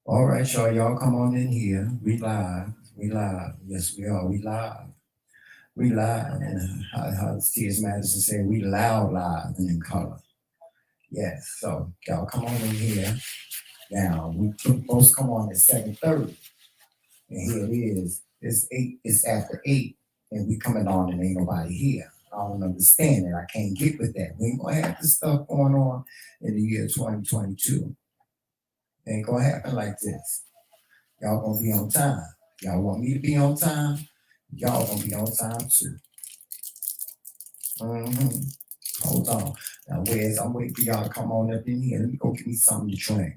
All right, y'all come on in here. We live. We live. Yes, we are. We live. We live. And how T.S. Madison said, we loud live and in color. Yes. So y'all come on in here. Now we supposed to come on at 7:30. And here it is. It's 8, it's after 8. And we coming on and ain't nobody here. I don't understand it. I can't get with that. We ain't gonna have this stuff going on in the year 2022. It ain't gonna happen like this. Y'all gonna be on time. Y'all want me to be on time? Y'all gonna be on time too. hmm Hold on. Now, where's I'm waiting for y'all to come on up in here. Let me go get me something to drink.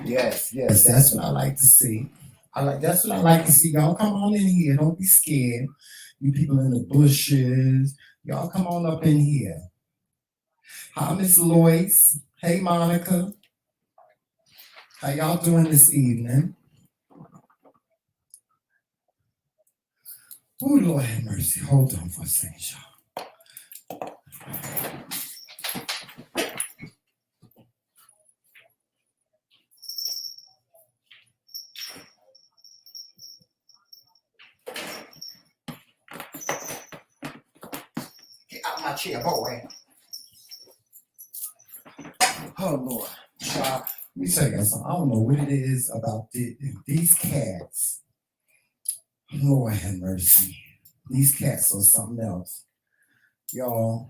Yes, yes, that's what I like to see. That's what I like to see. Y'all come on in here. Don't be scared. You people in the bushes. Y'all come on up in here. Hi, Miss Lois. Hey, Monica. How y'all doing this evening? Oh, Lord have mercy. Hold on for a second, y'all. Get out my chair, boy. Oh, Lord. Child, let me tell you something. I don't know what it is about these cats. Lord have mercy. These cats are something else. Y'all,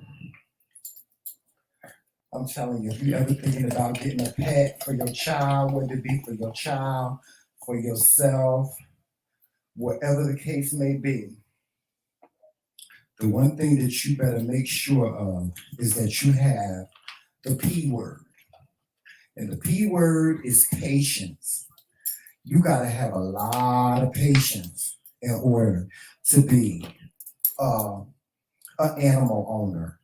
I'm telling you, if you ever thinking about getting a pet for your child, whether it be for your child, for yourself, whatever the case may be, the one thing that you better make sure of is that you have the P word. And the P word is patience. You got to have a lot of patience in order to be uh, an animal owner.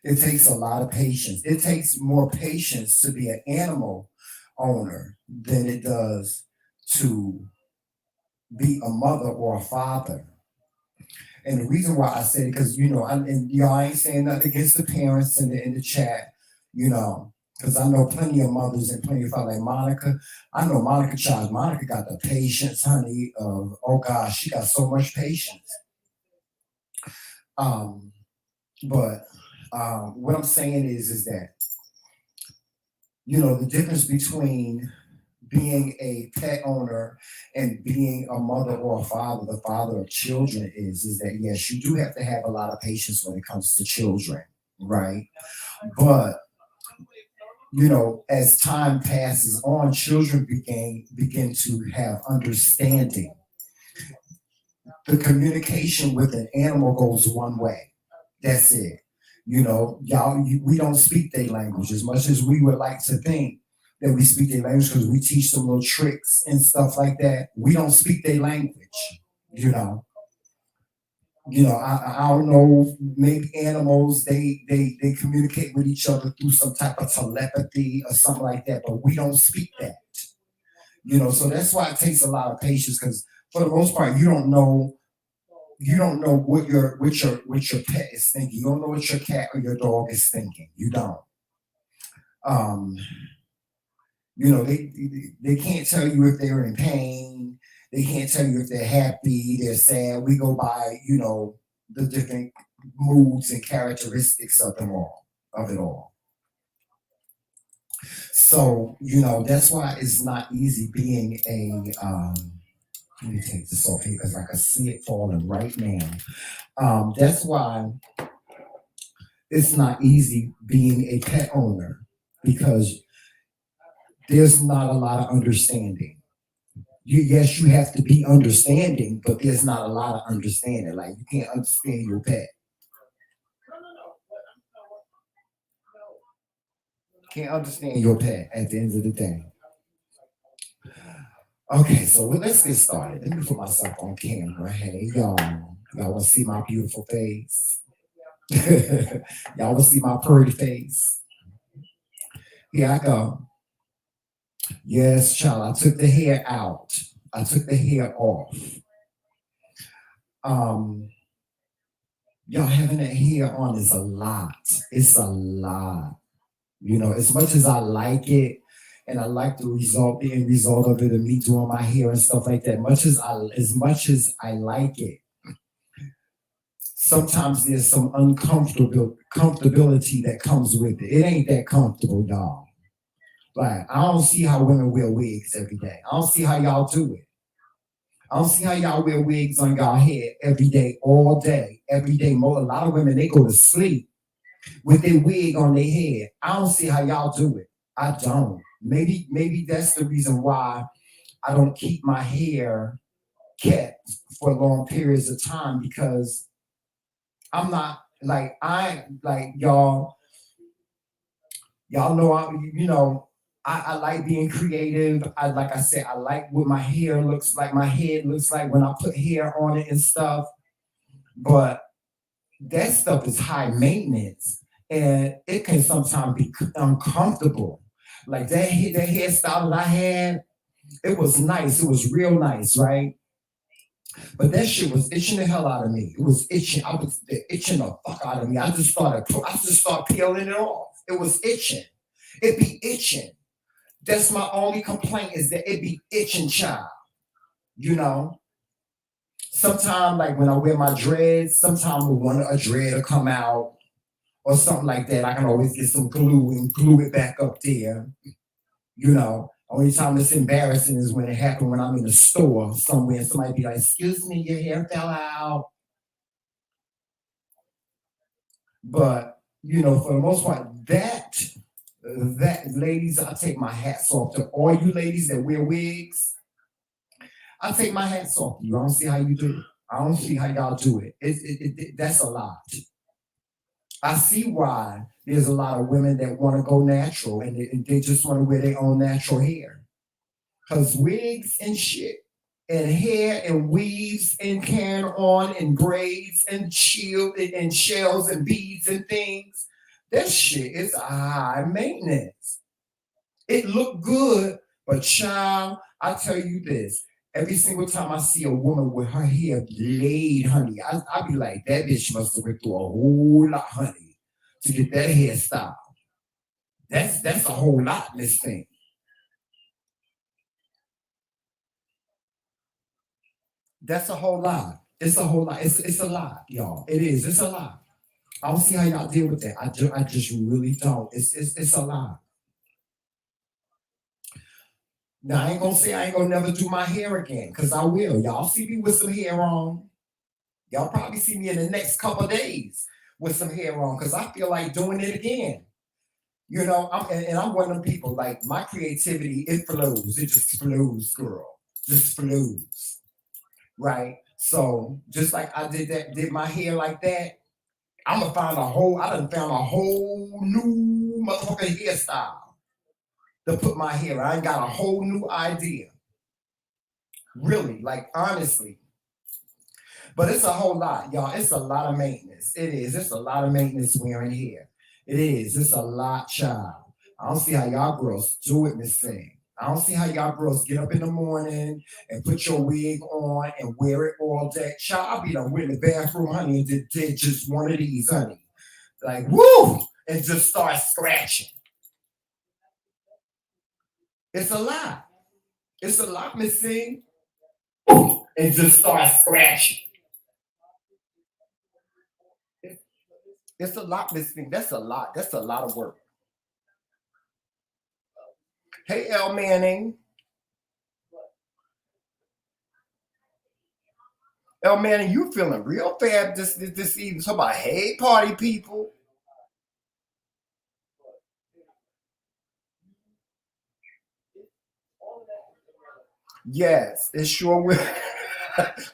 It takes a lot of patience. It takes more patience to be an animal owner than it does to be a mother or a father. And the reason why I say it, because and y'all ain't saying nothing against the parents in the chat, you know, because I know plenty of mothers and plenty of fathers like Monica. I know Monica Child. Monica got the patience, honey. Of oh gosh, she got so much patience. Um, but what I'm saying is that the difference between being a pet owner and being a mother or a father, the father of children is that yes, you do have to have a lot of patience when it comes to children, right? But as time passes on, children begin to have understanding. The communication with an animal goes one way. That's it. We don't speak their language as much as we would like to think that we speak their language because we teach them little tricks and stuff like that. We don't speak their language. You know, I don't know. Maybe animals they communicate with each other through some type of telepathy or something like that, but we don't speak that. So that's why it takes a lot of patience because for the most part, you don't know what your pet is thinking. You don't know what your cat or your dog is thinking. You don't. Um, they can't tell you if they're in pain. They can't tell you if they're happy, they're sad. We go by, the different moods and characteristics of it all. So, that's why it's not easy being let me take this off here because I can see it falling right now. That's why It's not easy being a pet owner because there's not a lot of understanding. Yes, you have to be understanding, but there's not a lot of understanding. Like you can't understand your pet. Can't understand your pet at the end of the day. Okay, so let's get started. Let me put myself on camera. Hey, y'all. Y'all want to see my beautiful face? Y'all want to see my pretty face? Here I go. Yes, child. I took the hair out. I took the hair off. Um, y'all having that hair on is a lot. It's a lot. You know, as much as I like it, and I like the end result of it, and me doing my hair and stuff like that. As much as I like it, sometimes there's some uncomfortable comfortability that comes with it. It ain't that comfortable, y'all. Like I don't see how women wear wigs every day. I don't see how y'all do it. I don't see how y'all wear wigs on y'all head every day, all day, every day. A lot of women they go to sleep with their wig on their head. I don't see how y'all do it. I don't. Maybe that's the reason why I don't keep my hair kept for long periods of time because I'm not like y'all. Y'all know I like being creative. Like I said, I like what my hair looks like. My head looks like when I put hair on it and stuff. But that stuff is high maintenance, and it can sometimes be uncomfortable. Like that hairstyle that I had, it was nice. It was real nice, right? But that shit was itching the hell out of me. It was itching. I was itching the fuck out of me. I just started peeling it off. It was itching. It be itching. That's my only complaint is that it be itching, child. You know. Sometimes, like when I wear my dreads, sometimes when one a dread will come out or something like that, I can always get some glue and glue it back up there. You know. Only time it's embarrassing is when it happened when I'm in a store somewhere and somebody be like, "Excuse me, your hair fell out." But for the most part, that ladies, I take my hats off to all you ladies that wear wigs. I take my hats off. You I don't see how you do it. I don't see how y'all do it. That's a lot. I see why there's a lot of women that want to go natural and they just want to wear their own natural hair. Cause wigs and shit and hair and weaves and can on and braids and shield and shells and beads and things. That shit is high maintenance. It look good, but child, I tell you this. Every single time I see a woman with her hair laid, honey, I be like, that bitch must have went through a whole lot, honey, to get that hairstyle. That's a whole lot, Miss Thing. That's a whole lot. It's a whole lot. It's a lot, y'all. It is. It's a lot. I don't see how y'all deal with that. I just really don't. It's a lot. Now I ain't gonna say I ain't gonna never do my hair again, cause I will. Y'all see me with some hair on. Y'all probably see me in the next couple of days with some hair on, cause I feel like doing it again. And I'm one of them people. Like my creativity, it flows. It just flows, girl. Just flows, right? So just like I did my hair like that. I done found a whole new motherfucking hairstyle to put my hair. I got a whole new idea. Really, like honestly. But it's a whole lot, y'all. It's a lot of maintenance. It is. It's a lot of maintenance wearing hair. It is. It's a lot, child. I don't see how y'all girls do it, Miss Thing. I don't see how y'all girls get up in the morning and put your wig on and wear it all day. Child, I'll be done with the bathroom, honey, and did just one of these, honey. Like, woo! And just start scratching. It's a lot. It's a lot, Miss Thing. And just start scratching. It's a lot, Miss Thing. That's a lot. That's a lot of work. Hey, L Manning. L Manning, you feeling real fab this evening. Talk about, hey, party people. Yes, it sure will.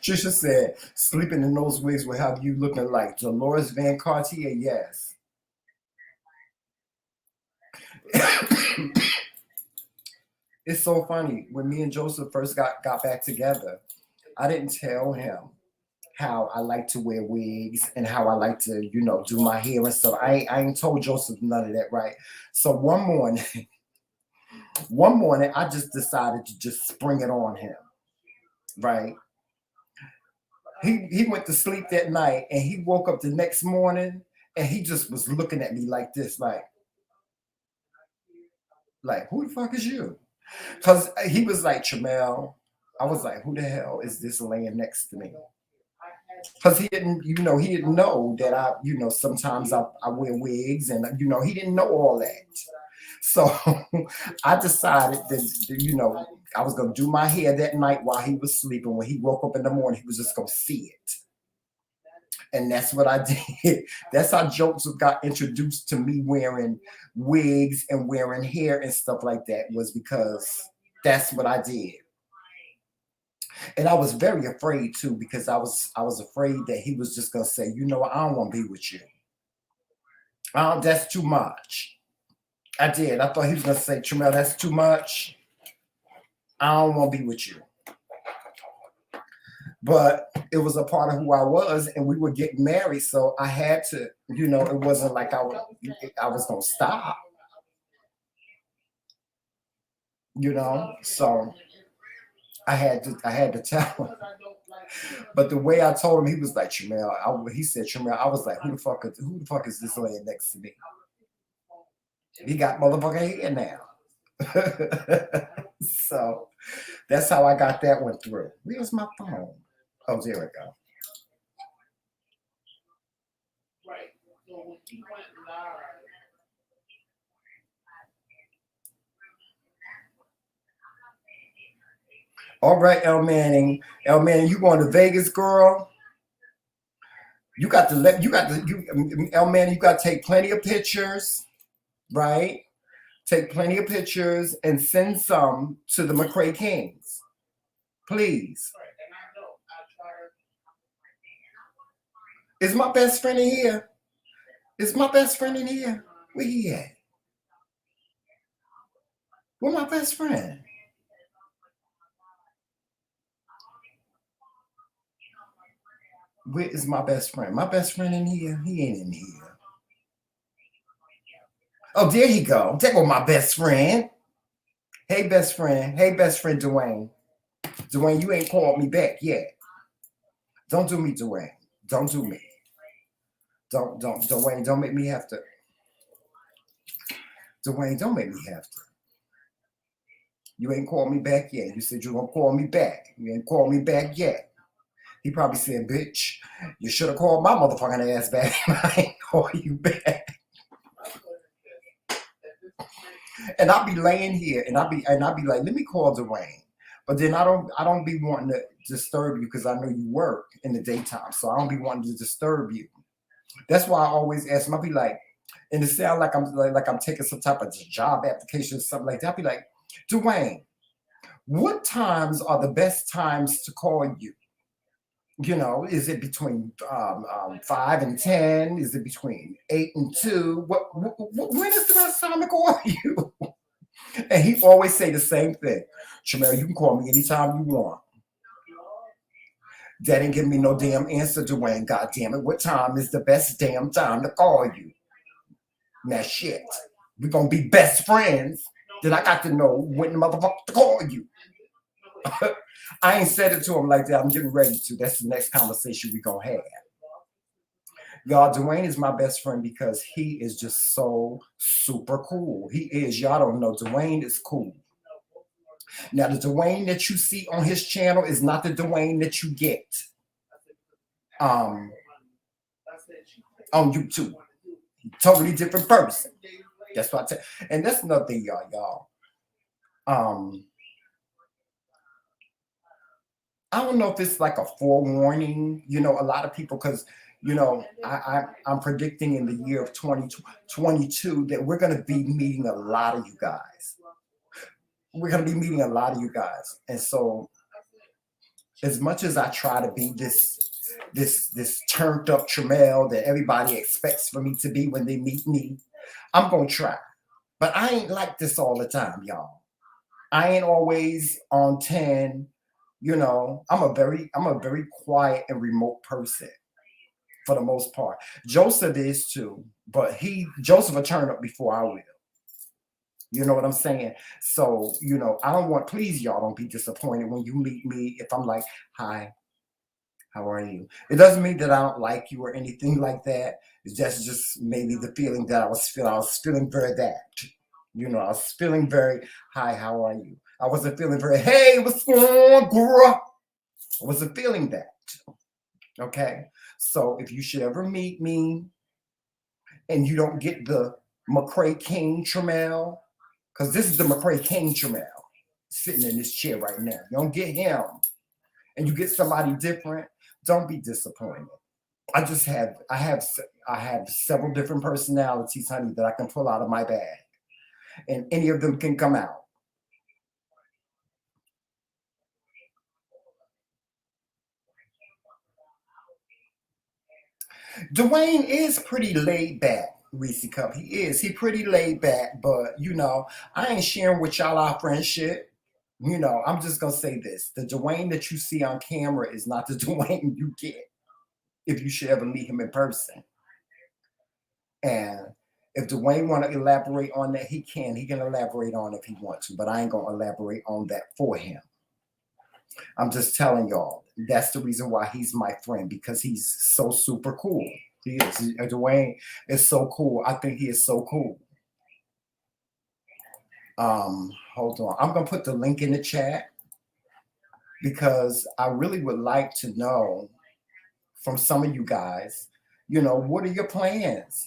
Trisha said, sleeping in those wigs will have you looking like Dolores Van Cartier. Yes. It's so funny. When me and Joseph first got back together, I didn't tell him how I like to wear wigs and how I like to, do my hair and stuff. I ain't told Joseph none of that, right? So one morning, I just decided to just spring it on him, right? He went to sleep that night and he woke up the next morning and he just was looking at me like this, like who the fuck is you? Because he was like, Tramel. I was like, who the hell is this laying next to me? Because he didn't know that sometimes I wear wigs and he didn't know all that. So I decided that I was gonna do my hair that night while he was sleeping. When he woke up in the morning, he was just gonna see it. And that's what I did. That's how Joseph got introduced to me wearing wigs and wearing hair and stuff like that, was because that's what I did. And I was very afraid too, because I was afraid that he was just gonna say, I don't want to be with you. That's too much. I did. I thought he was gonna say, Tramel, that's too much. I don't want to be with you. But it was a part of who I was, and we were getting married, so I had to, it wasn't like I was gonna stop, So I had to tell him. But the way I told him, he was like, Tramel. He said, Tramel. I was like, who the fuck is this laying next to me? He got motherfucking hair now. So that's how I got that one through. Where's my phone? Oh, there we go. All right, El Manning. El Manning, you going to Vegas, girl? You got to let you got to you El Manning, you got to take plenty of pictures, right? Take plenty of pictures and send some to the McCray Kings, please. Is my best friend in here? Is my best friend in here? Where he at? Where my best friend? Where is my best friend? My best friend in here? He ain't in here. Oh, there he go. There go my best friend. Hey, best friend. Hey, best friend Dwayne. Dwayne, you ain't called me back yet. Don't do me, Dwayne. Don't do me. Don't, Dwayne. Don't make me have to. Dwayne, don't make me have to. You ain't called me back yet. You said you're gonna call me back. You ain't called me back yet. He probably said, "Bitch, you should have called my motherfucking ass back. I ain't call you back." And I'll be laying here, and I'll be like, "Let me call Dwayne." But then I don't be wanting to disturb you because I know you work in the daytime, so I don't be wanting to disturb you. That's why I always ask him. I'll be like, and it sound like I'm taking some type of job application or something like that. I'll be like, Dwayne, what times are the best times to call you? Is it between 5 and 10? Is it between 8 and 2? When is the best time to call you? And he always say the same thing. Shamel, you can call me anytime you want. That ain't giving me no damn answer, Dwayne. God damn it. What time is the best damn time to call you? Now shit. We're gonna be best friends. Then I got to know when the motherfucker to call you. I ain't said it to him like that. I'm getting ready to. That's the next conversation we gonna have. Y'all, Dwayne is my best friend because he is just so super cool. He is. Y'all don't know. Dwayne is cool. Now, the Dwayne that you see on his channel is not the Dwayne that you get um, on YouTube. Totally different person. That's what I tell. And that's another thing, y'all. Um, I don't know if it's like a forewarning, a lot of people, because I'm predicting in the year of 2022 that we're going to be meeting a lot of you guys. we're gonna be meeting a lot of you guys. And so as much as I try to be this turned up Tramel that everybody expects for me to be when they meet me, I'm gonna try. But I ain't like this all the time, y'all. I ain't always on 10. You know, I'm a very quiet and remote person for the most part. Joseph is too, but Joseph will turn up before I will. You know what I'm saying? So, I don't want, please, y'all don't be disappointed when you meet me if I'm like, hi, how are you? It doesn't mean that I don't like you or anything like that. It's just maybe the feeling that I was feeling. I was feeling very that. I was feeling very, hi, how are you? I wasn't feeling very, hey, what's going on, girl? I wasn't feeling that. Okay. So if you should ever meet me and you don't get the McCray King Tramel, because this is the McCray King Tramel sitting in this chair right now. You don't get him and you get somebody different, don't be disappointed. I have several different personalities, honey, that I can pull out of my bag, and any of them can come out. Dwayne is pretty laid back, Reese Cup. He is. He pretty laid back, but I ain't sharing with y'all our friendship. I'm just gonna say this: the Dwayne that you see on camera is not the Dwayne you get if you should ever meet him in person. And if Dwayne want to elaborate on that, he can. He can elaborate on it if he wants to, but I ain't gonna elaborate on that for him. I'm just telling y'all that's the reason why he's my friend, because he's so super cool. He is. Dwayne is so cool. I think he is so cool. Hold on. I'm gonna put the link in the chat because I really would like to know from some of you guys, what are your plans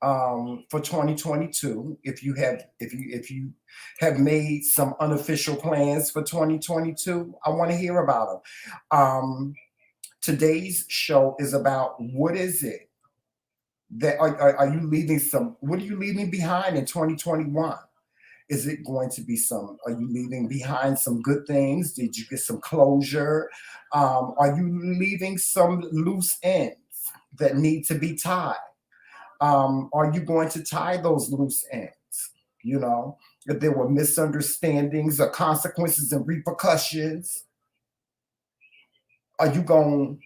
for 2022? If you have made some unofficial plans for 2022, I want to hear about them. Today's show is about what is it that are you leaving some? What are you leaving behind in 2021? Is it going to be are you leaving behind some good things? Did you get some closure? Are you leaving some loose ends that need to be tied? Are you going to tie those loose ends? If there were misunderstandings or consequences and repercussions, are you going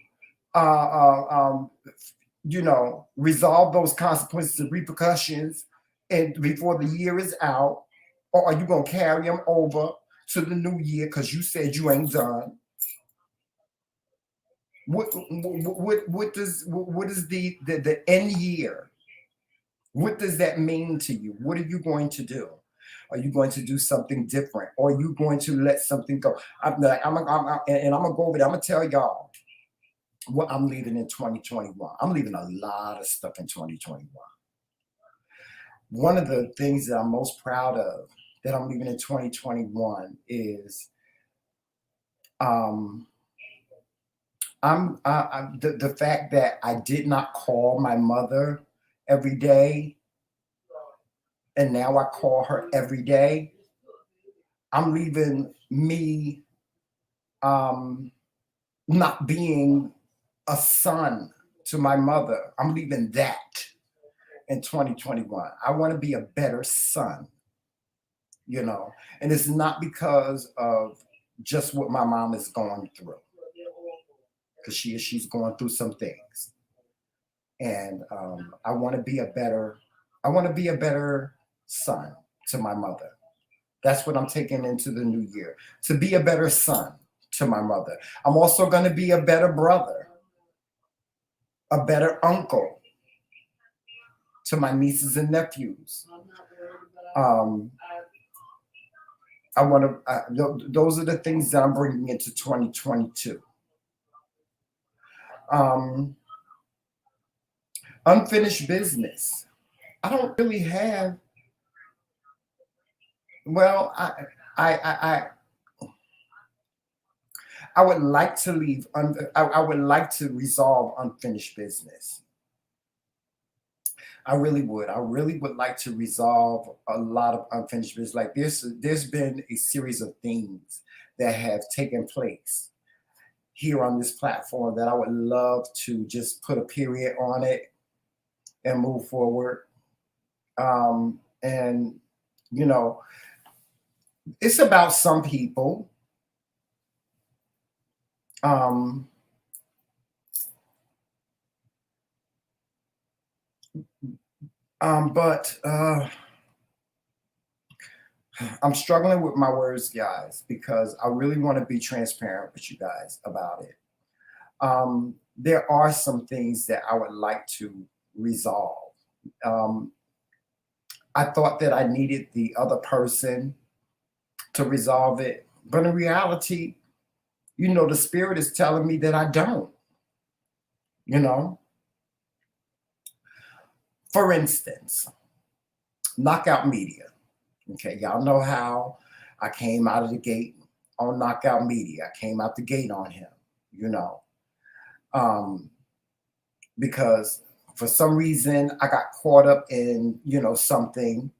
resolve those consequences and repercussions and before the year is out? Or are you going to carry them over to the new year because you said you ain't done? What is the end year? What does that mean to you? What are you going to do? Are you going to do something different? Or are you going to let something go? And I'm gonna go over there. I'm gonna tell y'all what I'm leaving in 2021. I'm leaving a lot of stuff in 2021. One of the things that I'm most proud of that I'm leaving in 2021 is the fact that I did not call my mother every day, and now I call her every day. I'm leaving me not being a son to my mother. I'm leaving that in 2021. I want to be a better son, and it's not because of just what my mom is going through, because she's going through some things, and I want to be a better son to my mother. That's what I'm taking into the new year, to be a better son to my mother. I'm also going to be a better brother, a better uncle to my nieces and nephews. Um, I want to. Those are the things that I'm bringing into 2022. Um, Unfinished business. I don't really have. Well, I I would like to leave. I would like to resolve unfinished business. I really would. I really would like to resolve a lot of unfinished business. Like there's been a series of things that have taken place here on this platform that I would love to just put a period on it and move forward. And you know, it's about some people. Um, but I'm struggling with my words, guys, because I really want to be transparent with you guys about it. There are some things that I would like to resolve. Um, I thought that I needed the other person to resolve it, but in reality, the spirit is telling me that I don't. You know, for instance, Knockout Media. Okay, y'all know how I came out of the gate on Knockout Media. I came out the gate on him, you know, um, because for some reason I got caught up in, something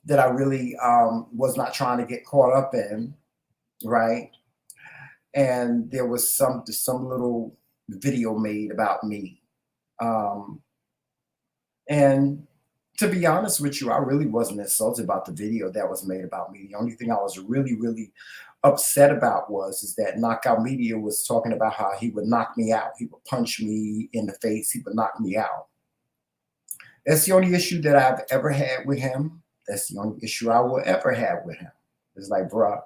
that I really was not trying to get caught up in, right? And there was some little video made about me, um, and to be honest with you, I really wasn't insulted about the video that was made about me. The only thing I was really, really upset about is that Knockout Media was talking about how he would knock me out. He would punch me in the face. He would knock me out. That's the only issue that I've ever had with him. That's the only issue I will ever have with him. It's like, bruh,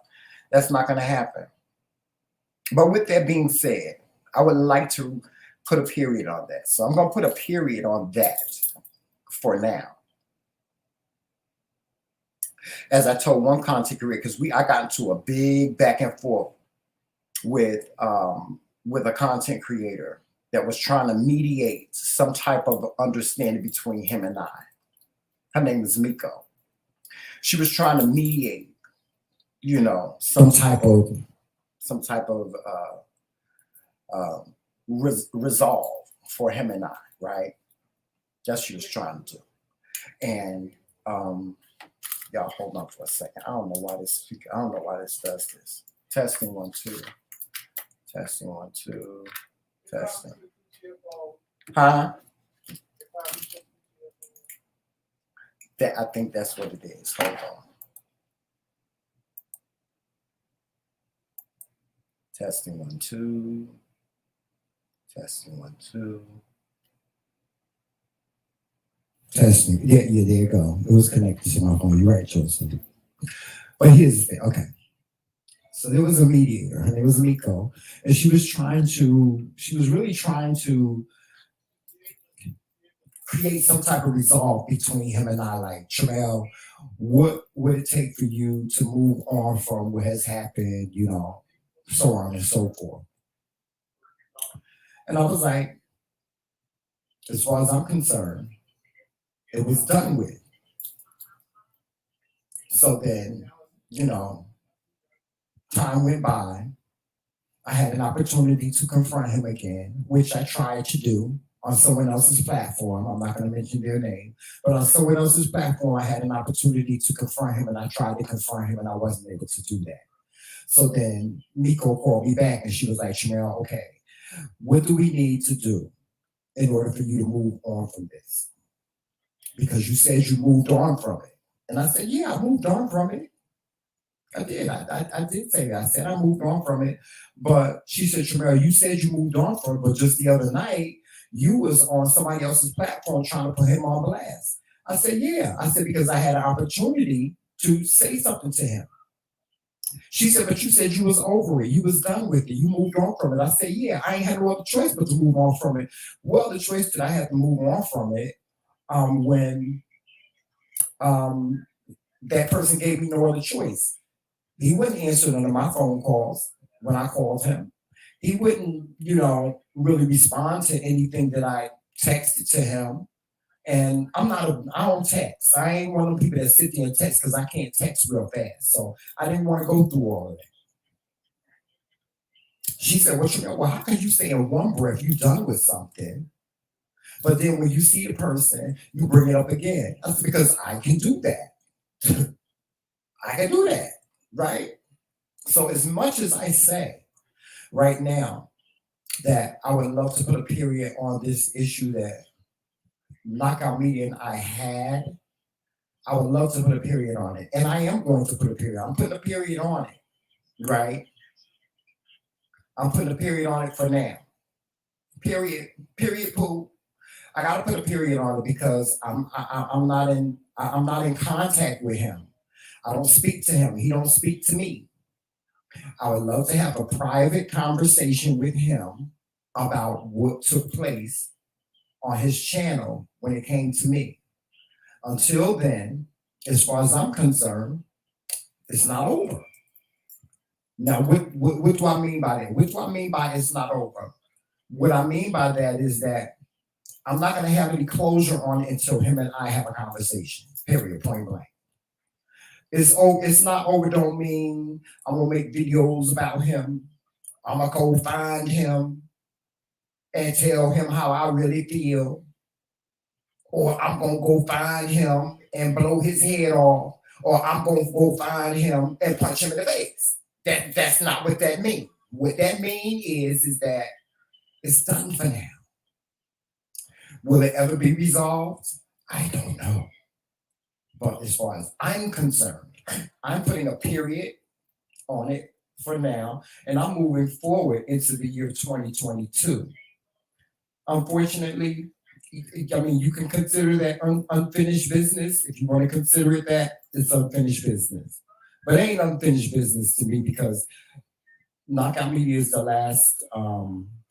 that's not going to happen. But with that being said, I would like to put a period on that. So I'm going to put a period on that for now. As I told one content creator, because I got into a big back and forth with a content creator that was trying to mediate some type of understanding between him and I. Her name is Miko. She was trying to mediate, some type of resolve for him and I, right? That's what she was trying to do. And y'all hold on for a second. I don't know why this does this. Testing 1 2. Testing 1 2. Testing. Huh? I think that's what it is. Hold on. Testing 1 2. Testing 1 2. Testing. Yeah, there you go. It was connected to my phone. You're right, Joseph. But here's the thing. Okay. So there was a mediator. Her name was Miko. And she was really trying to create some type of resolve between him and I. Like, Tramel, what would it take for you to move on from what has happened, so on and so forth. And I was like, as far as I'm concerned, it was done with. So then, time went by. I had an opportunity to confront him again, which I tried to do on someone else's platform. I'm not going to mention their name, but on someone else's platform, I had an opportunity to confront him, and I tried to confront him, and I wasn't able to do that. So then Miko called me back, and she was like, Shamel, okay, what do we need to do in order for you to move on from this? Because you said you moved on from it. And I said, yeah, I moved on from it. I did. I did say that. I said I moved on from it. But she said, Shamel, you said you moved on from it, but just the other night, you was on somebody else's platform trying to put him on blast. I said, yeah. I said, because I had an opportunity to say something to him. She said, but you said you was over it. You was done with it. You moved on from it. I said, yeah, I ain't had no other choice but to move on from it. Well, the choice that I had to move on from it when that person gave me no other choice. He wouldn't answer none of my phone calls when I called him. He wouldn't, really respond to anything that I texted to him. And I don't text. I ain't one of them people that sit there and text because I can't text real fast. So I didn't want to go through all of that. She said, well, how can you say in one breath you done with something, But then when you see the person, you bring it up again. That's because I can do that. I can do that, right? So as much as I say right now that I would love to put a period on this issue that Knockout Media and I had, I would love to put a period on it. And I am going to put a period. I'm putting a period on it, right? I'm putting a period on it for now. Period. Period. Pooh. I gotta put a period on it because I'm not in contact with him. I don't speak to him. He don't speak to me. I would love to have a private conversation with him about what took place on his channel when it came to me. Until then, as far as I'm concerned, it's not over. Now, what do I mean by that? What do I mean by it's not over? What I mean by that is that I'm not going to have any closure on it until him and I have a conversation. Period. Point blank. It's not over. Don't mean I'm gonna make videos about him. I'm gonna go find him and tell him how I really feel, or I'm gonna go find him and blow his head off, or I'm gonna go find him and punch him in the face. That's not what that means. What that means is that it's done for now. Will it ever be resolved? I don't know. But as far as I'm concerned, I'm putting a period on it for now, and I'm moving forward into the year 2022. Unfortunately, I mean, you can consider that unfinished business. If you want to consider it that, it's unfinished business. But it ain't unfinished business to me because Knockout Media is the last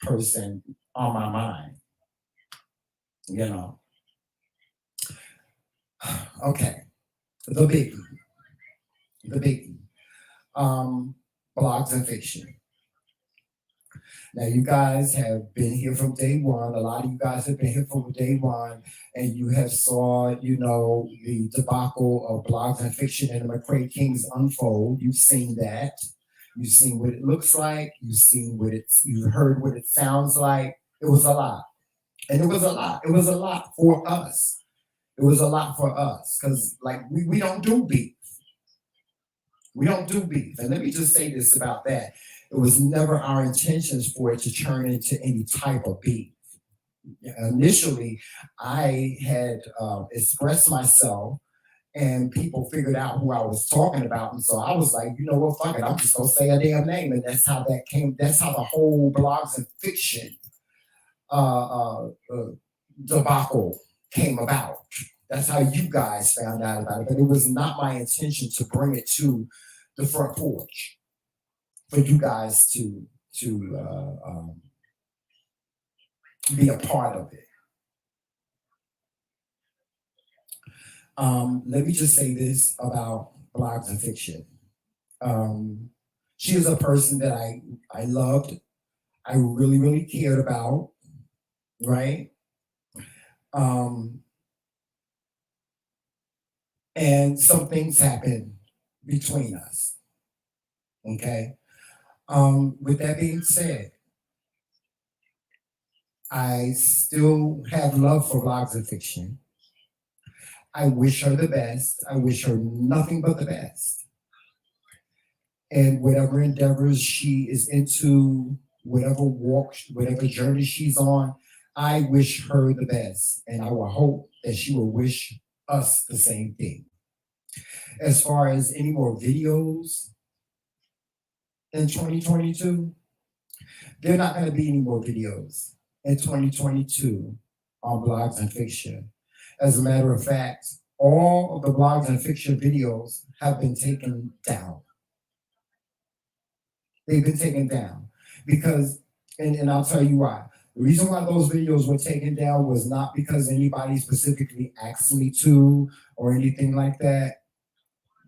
person on my mind. You know. Okay. The biggie. The biggie. Blogs and fiction. Now, you guys have been here from day one. A lot of you guys have been here from day one, and you have saw, the debacle of blogs and fiction and the TheMKingz unfold. You've seen that. You've seen what it looks like. You've heard what it sounds like. It was a lot, and it was a lot. It was a lot for us. It was a lot for us because, like, we don't do beef. We don't do beef. And let me just say this about that. It was never our intentions for it to turn into any type of beef. Initially, I had expressed myself and people figured out who I was talking about. And so I was like, you know what, fuck it, I'm just gonna say a damn name. And that's how that came, that's how the whole blogs and fiction debacle came about. That's how you guys found out about it. But it was not my intention to bring it to the front porch for you guys to be a part of it. Let me just say this about blogs and fiction. She is a person that I loved, I really, really cared about, right? And some things happened between us. Okay. With that being said, I still have love for blogs and fiction. I wish her the best. I wish her nothing but the best. And whatever endeavors she is into, whatever walk, whatever journey she's on, I wish her the best. And I will hope that she will wish us the same thing. As far as any more videos in 2022, there are not going to be any more videos in 2022 on blogs and fiction. As a matter of fact, all of the blogs and fiction videos have been taken down. They've been taken down because, and I'll tell you why. The reason why those videos were taken down was not because anybody specifically asked me to or anything like that.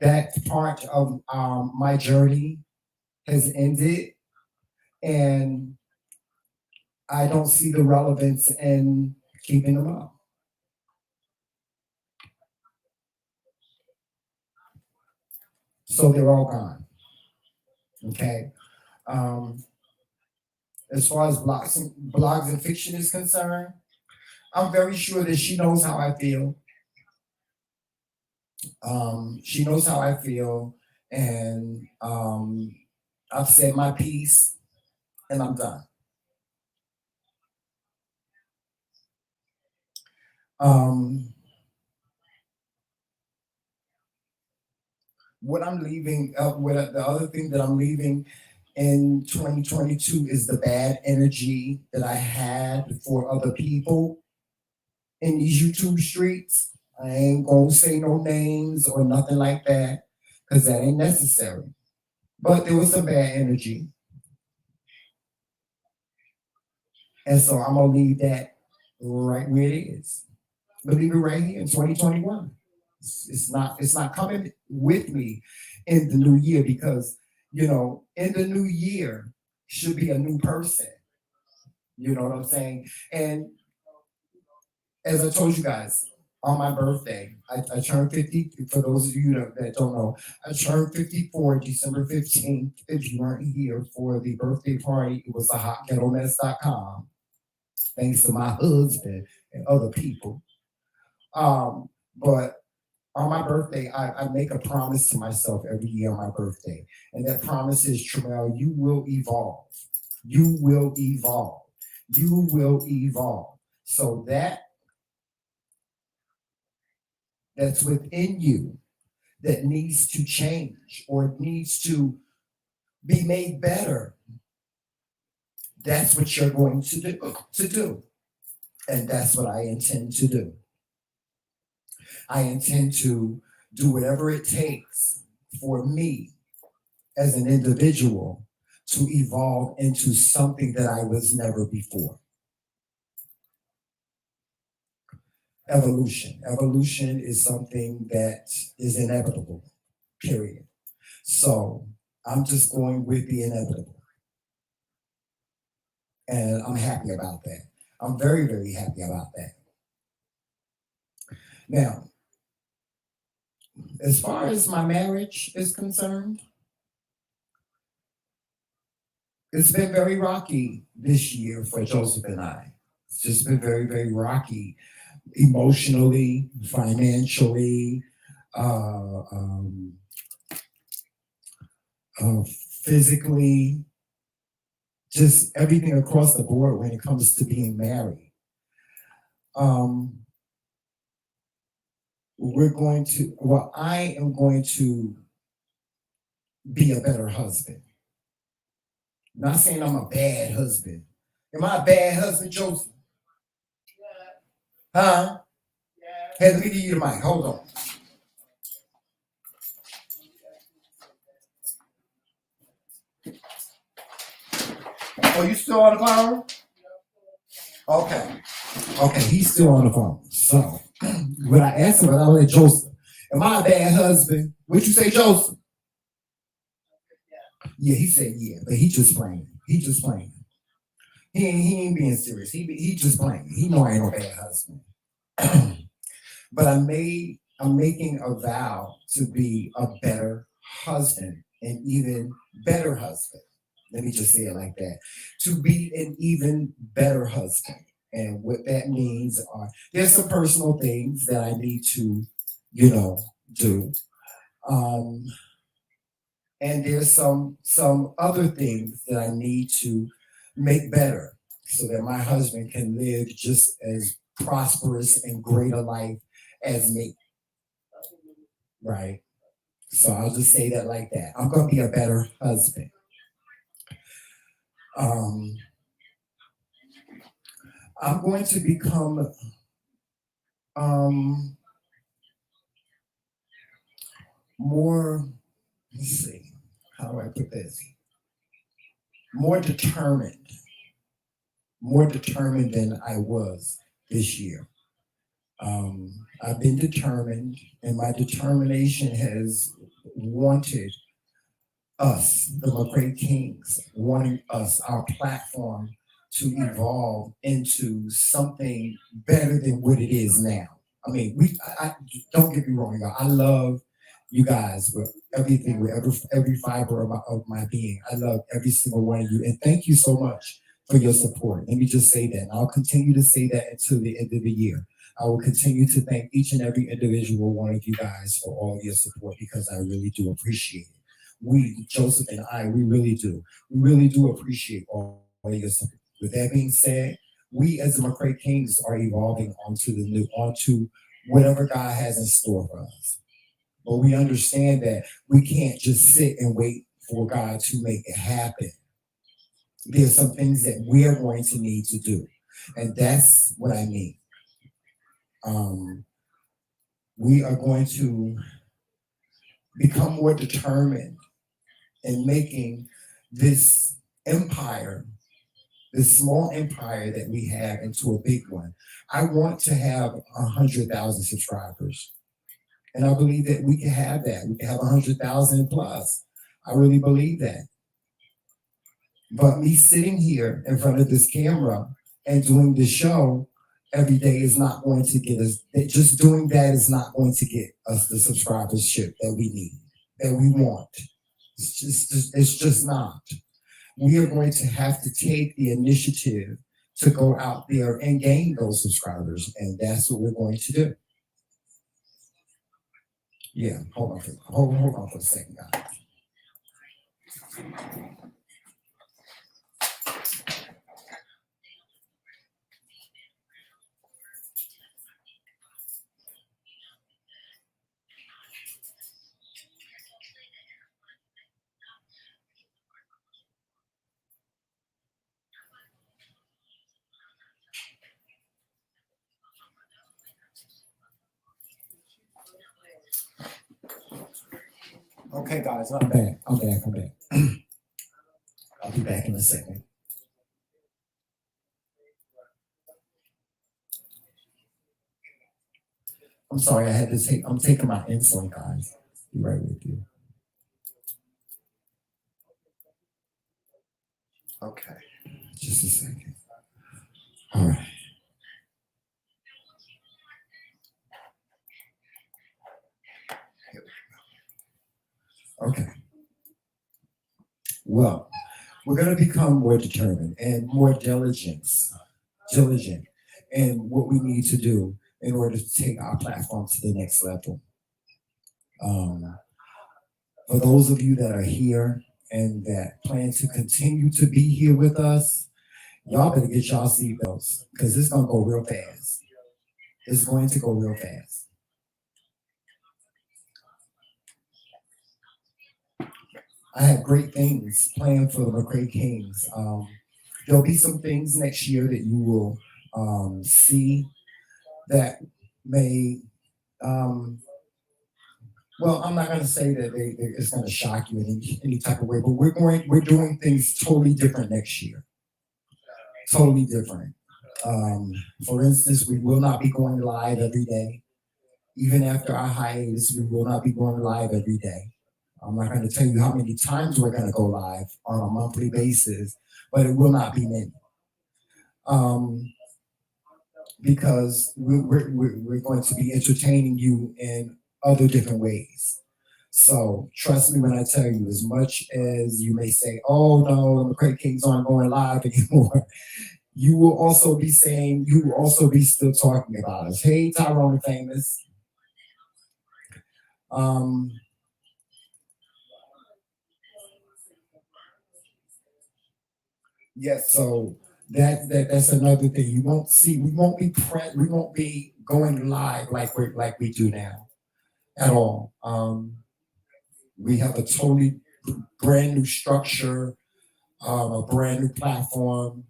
That part of my journey has ended, and I don't see the relevance in keeping them up. So they're all gone. Okay. As far as blogs and fiction is concerned, I'm very sure that she knows how I feel. She knows how I feel, and I've said my piece, and I'm done. Um, what I'm leaving, the other thing that I'm leaving in 2022 is the bad energy that I had for other people in these YouTube streets. I ain't gonna say no names or nothing like that because that ain't necessary. But there was some bad energy. And so I'm gonna leave that right where it is. Leave it right here in 2021. It's not coming with me in the new year because in the new year should be a new person. You know what I'm saying? And as I told you guys, on my birthday, I turned 50. For those of you that don't know, I turned 54 December 15th. If you weren't here for the birthday party, it was a hotkettlemess.com. Thanks to my husband and other people. But on my birthday, I make a promise to myself every year on my birthday. And that promise is, Tramel, you will evolve. You will evolve. You will evolve. So that's within you that needs to change or needs to be made better, that's what you're going to do. And that's what I intend to do. I intend to do whatever it takes for me as an individual to evolve into something that I was never before. Evolution. Evolution is something that is inevitable, period. So I'm just going with the inevitable. And I'm happy about that. I'm very, very happy about that. Now, as far as my marriage is concerned, it's been very rocky this year for Joseph and I. It's just been very, very rocky emotionally, financially, uh, um, uh, physically, just everything across the board when it comes to being married. Um, I am going to be a better husband. Not saying I'm a bad husband. Am I a bad husband, Joseph? Huh? Hey, let me give you the mic. Hold on. Oh, you still on the phone? Okay. Okay, he's still on the phone. So, when I asked him, I was like, Joseph, am I a bad husband? What'd you say, Joseph? Yeah, he said yeah, but he just playing. He just playing. He ain't being serious. He just playing. He know I ain't no bad husband. But I'm making a vow to be a better husband, an even better husband. Let me just say it like that. To be an even better husband. And what that means are there's some personal things that I need to, do. Um, and there's some other things that I need to make better so that my husband can live just as prosperous and great a life as me. Right. So I'll just say that like that. I'm gonna be a better husband. Um, I'm going to become um, more. Let's see. How do I put this? More determined. More determined than I was this year. I've been determined, and my determination has wanted us, the TheMKingz, wanting us, our platform, to evolve into something better than what it is now. I mean, don't get me wrong, y'all. I love you guys with everything, with every fiber of my being. I love every single one of you, and thank you so much for your support. Let me just say that. And I'll continue to say that until the end of the year. I will continue to thank each and every individual one of you guys for all your support because I really do appreciate it. We, Joseph and I, we really do. We really do appreciate all your support. With that being said, we as the McCray are evolving onto whatever God has in store for us. But we understand that we can't just sit and wait for God to make it happen. There's some things that we're going to need to do. And that's what I mean. We are going to become more determined in making this empire, this small empire that we have, into a big one. I want to have 100,000 subscribers. And I believe that we can have that. We can have 100,000 plus. I really believe that. But me sitting here in front of this camera and doing this show every day is not going to get us, just doing that is not going to get us the subscribership that we need, that we want. It's just not. We are going to have to take the initiative to go out there and gain those subscribers. And that's what we're going to do. Yeah, hold on for a second, guys. Okay, guys, I'm back. I'm back. I'll be back in a second. I'm sorry, I'm taking my insulin, guys. Be right with you. Okay, just a second. All right. Okay. Well, we're going to become more determined and more diligent in what we need to do in order to take our platform to the next level. For those of you that are here and that plan to continue to be here with us, y'all better get y'all seatbelts because it's going to go real fast. It's going to go real fast. I have great things planned for the McCray. There'll be some things next year that you will see that may, well, I'm not going to say that it's going to shock you in any type of way, but we're doing things totally different next year. Totally different. For instance, we will not be going live every day. Even after our hiatus, we will not be going live every day. I'm not going to tell you how many times we're going to go live on a monthly basis, but it will not be many. Because we're going to be entertaining you in other different ways. So trust me when I tell you, as much as you may say, oh no, the McCray aren't going live anymore, you will also be still talking about us. Hey, Tyrone Famous. Yes, so that's another thing. We won't be going live like we do now at all. We have a totally brand new structure, a brand new platform,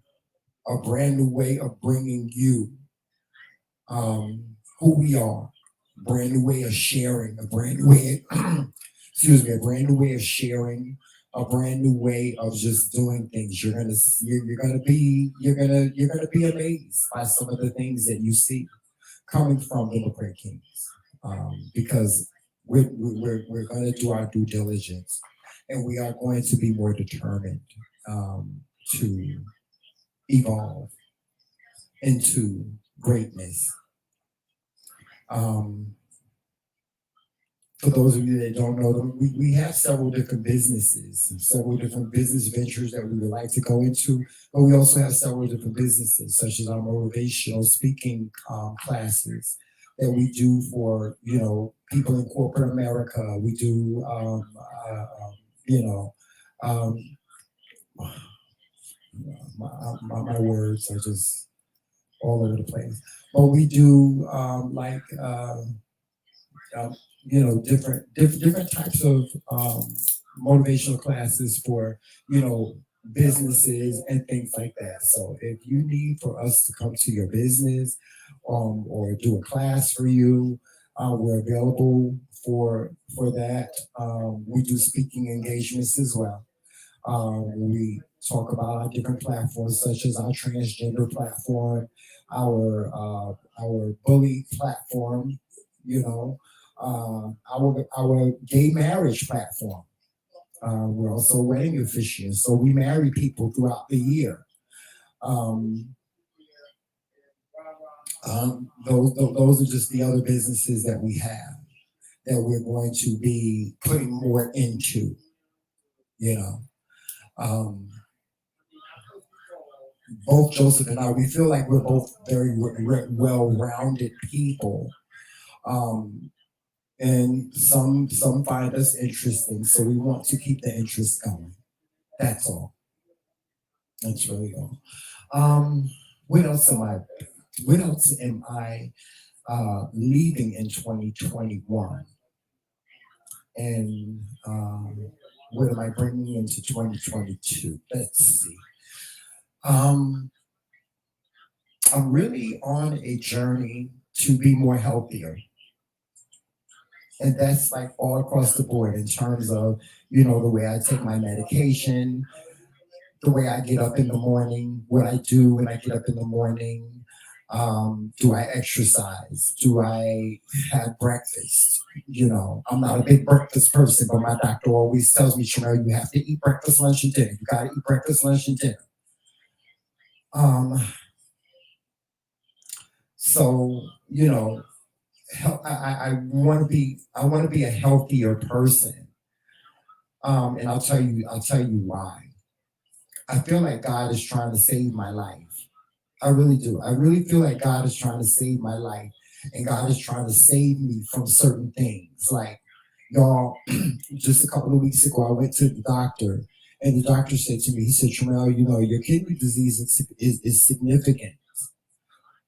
a brand new way of bringing you who we are, brand new way of sharing, a brand new way a brand new way of sharing, a brand new way of just doing things. You're gonna be amazed by some of the things that you see coming from the Kingz, because we're gonna do our due diligence, and we are going to be more determined to evolve into greatness. For those of you that don't know them, we have several different businesses, several different business ventures that we would like to go into, but we also have several different businesses, such as our motivational speaking classes that we do for, people in corporate America. We do, you know, um, my words are just all over the place. But we do um, different types of motivational classes for businesses and things like that. So if you need for us to come to your business or do a class for you, we're available for that. We do speaking engagements as well. We talk about our different platforms, such as our transgender platform, our bully platform, you know, our gay marriage platform. We're also wedding officiants, so we marry people throughout the year. Um, those are just the other businesses that we have that we're going to be putting more into. You know, um, both Joseph and I, we feel like we're both very well-rounded people. Um, and some find us interesting, so we want to keep the interest going. That's all. That's really all. Um, what else am I? What else am I leaving in 2021? And what am I bringing into 2022? Let's see. I'm really on a journey to be more healthier. And that's like all across the board in terms of, the way I take my medication, the way I get up in the morning, what I do when I get up in the morning. Do I exercise? Do I have breakfast? I'm not a big breakfast person, but my doctor always tells me, Chanel, you have to eat breakfast, lunch, and dinner. You got to eat breakfast, lunch, and dinner. Um, so, I want to be a healthier person. And I'll tell you why. I feel like God is trying to save my life. I really do. I really feel like God is trying to save my life, and God is trying to save me from certain things. Like, y'all, just a couple of weeks ago, I went to the doctor, and the doctor said to me, he said, Tramel, your kidney disease is significant.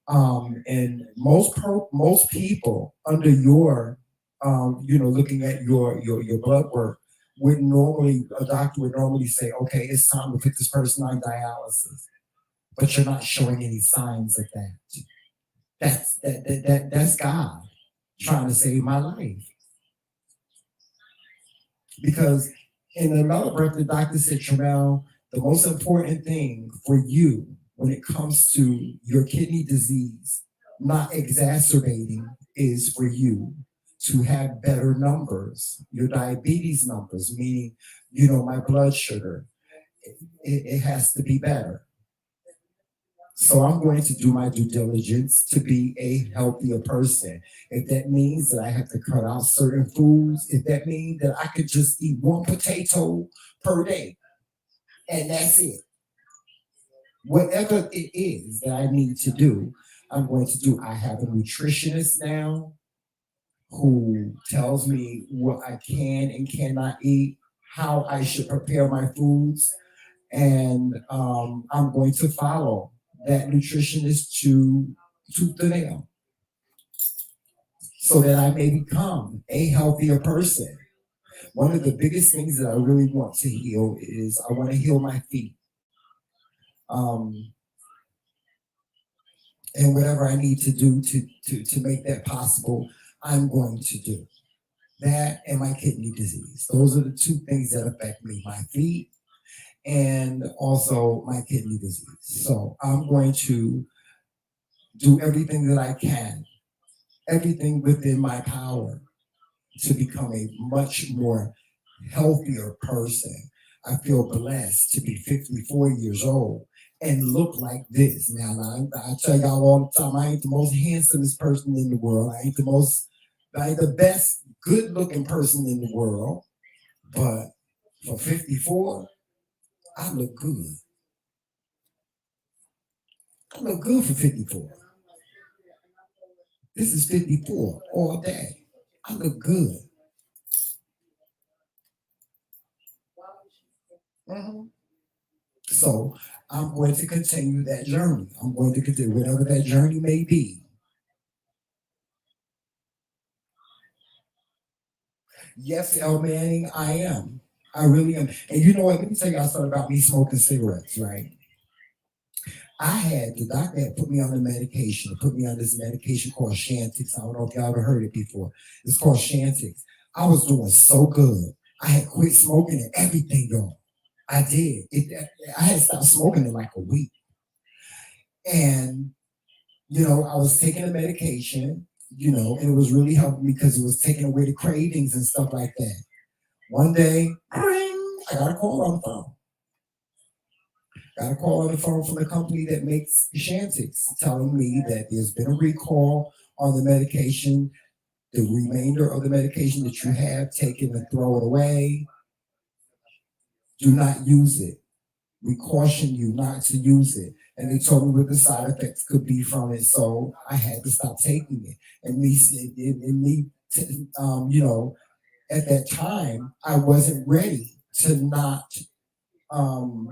And most people under your, looking at your blood work, a doctor would normally say, okay, it's time to put this person on dialysis, but you're not showing any signs of that. That's God trying to save my life. Because in another breath, the doctor said, Tramel, the most important thing for you when it comes to your kidney disease not exacerbating is for you to have better numbers, your diabetes numbers, meaning, my blood sugar, it has to be better. So I'm going to do my due diligence to be a healthier person. If that means that I have to cut out certain foods, if that means that I could just eat one potato per day, and that's it. Whatever it is that I need to do, I'm going to do. I have a nutritionist now who tells me what I can and cannot eat, how I should prepare my foods, and I'm going to follow that nutritionist to the nail so that I may become a healthier person. One of the biggest things that I really want to heal is I want to heal my feet. And whatever I need to do to make that possible, I'm going to do. That and my kidney disease. Those are the two things that affect me, my feet and also my kidney disease. So I'm going to do everything that I can, everything within my power to become a much more healthier person. I feel blessed to be 54 years old and look like this. Now, I tell y'all all the time, I ain't the most handsomest person in the world. I ain't the best good looking person in the world, but for 54, I look good. I look good for 54. This is 54 all day. I look good. Mhm. So I'm going to continue that journey. I'm going to continue whatever that journey may be. Yes, El Manning, I am. I really am. And you know what? Let me tell you something about me smoking cigarettes, right? I had the doctor had put me on the medication, put me on this medication called Chantix. I don't know if y'all ever heard it before. It's called Chantix. I was doing so good. I had quit smoking and everything, y'all. I did. I had stopped smoking in like a week. And, I was taking the medication, and it was really helping me because it was taking away the cravings and stuff like that. One day, I got a call on the phone. Got a call on the phone from the company that makes Chantix telling me that there's been a recall on the medication, the remainder of the medication that you have taken and throw it away. Do not use it. We caution you not to use it. And they told me what the side effects could be from it. So I had to stop taking it. And at that time, I wasn't ready to not um,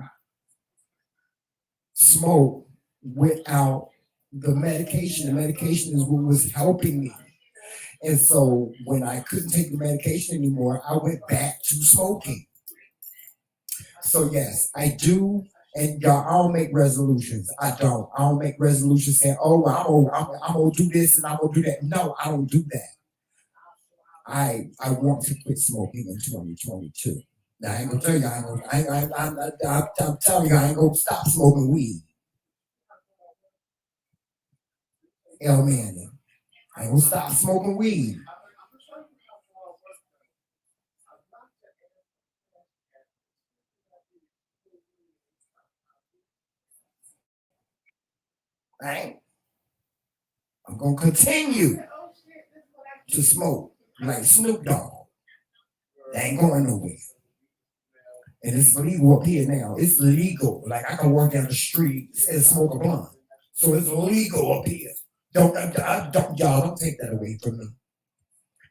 smoke without the medication. The medication is what was helping me. And so when I couldn't take the medication anymore, I went back to smoking. So yes, I do. And y'all, I don't make resolutions. I don't. I don't make resolutions saying, "Oh, I'm gonna do this and I'm gonna do that." No, I don't do that. I want to quit smoking in 2022. Now I ain't gonna tell you I'm telling you I ain't gonna stop smoking weed. Hell man, I ain't gonna stop smoking weed. Right? I'm gonna continue to smoke like Snoop Dogg. They ain't going nowhere. And it's legal up here now. It's legal. Like I can walk down the street and smoke a blunt. So it's legal up here. Y'all don't take that away from me.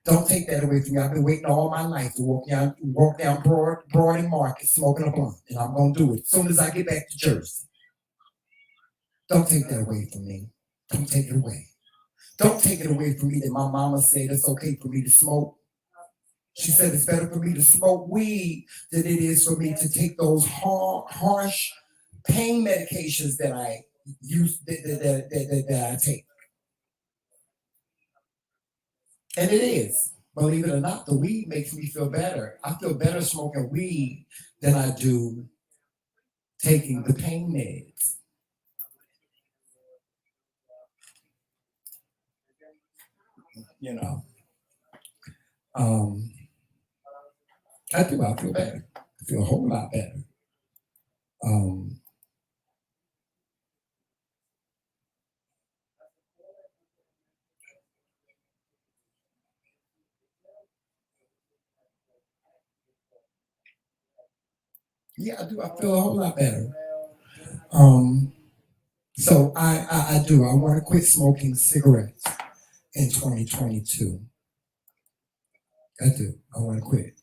Don't take that away from me. I've been waiting all my life to walk down Broad and Market smoking a blunt, and I'm gonna do it as soon as I get back to Jersey. Don't take that away from me. Don't take it away. Don't take it away from me that my mama said it's okay for me to smoke. She said it's better for me to smoke weed than it is for me to take those harsh pain medications that I use that I take. And it is. Believe it or not, the weed makes me feel better. I feel better smoking weed than I do taking the pain meds. You know, um, I do. I feel better. I feel a whole lot better. Um, yeah, I do. I feel a whole lot better. Um, so I do. I want to quit smoking cigarettes in 2022. I do. I want to quit.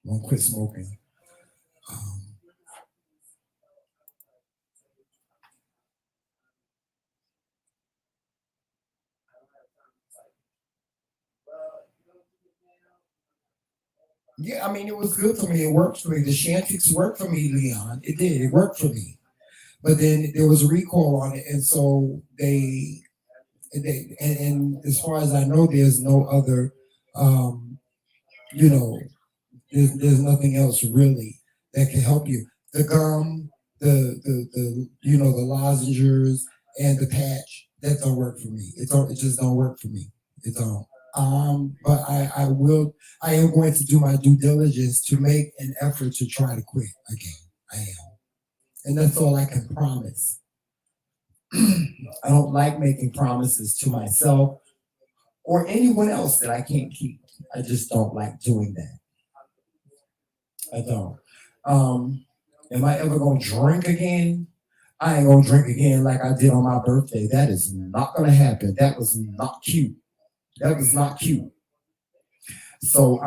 I want to quit smoking. Um, yeah, I mean, it was good for me. It worked for me. The Chantix worked for me, Leon. It did. It worked for me. But then there was a recall on it, and so and as far as I know, there's no other, um, you know, there's nothing else really that can help you. The gum, the lozenges and the patch that don't work for me. It just don't work for me. It don't. But I am going to do my due diligence to make an effort to try to quit again. I am, and that's all I can promise. I don't like making promises to myself or anyone else that I can't keep. I just don't like doing that. I don't. Um, am I ever gonna drink again? I ain't gonna drink again like I did on my birthday. That is not gonna happen. That was not cute. That was not cute. So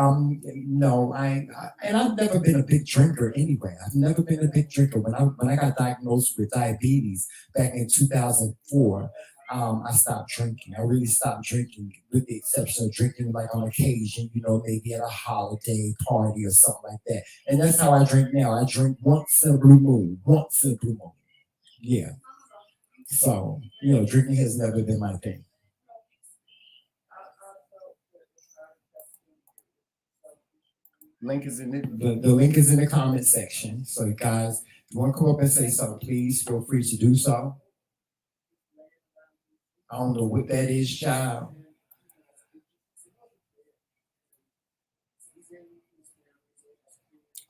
no, and I've never been a big drinker anyway. I've never been a big drinker. When I got diagnosed with diabetes back in 2004, I stopped drinking. I really stopped drinking, with the exception of drinking like on occasion, maybe at a holiday party or something like that. And that's how I drink now. I drink once in a blue moon. Once in a blue moon. Yeah. So drinking has never been my thing. Link is in the link is in the comment section. So guys, if you want to come up and say something, please feel free to do so. I don't know what that is, child.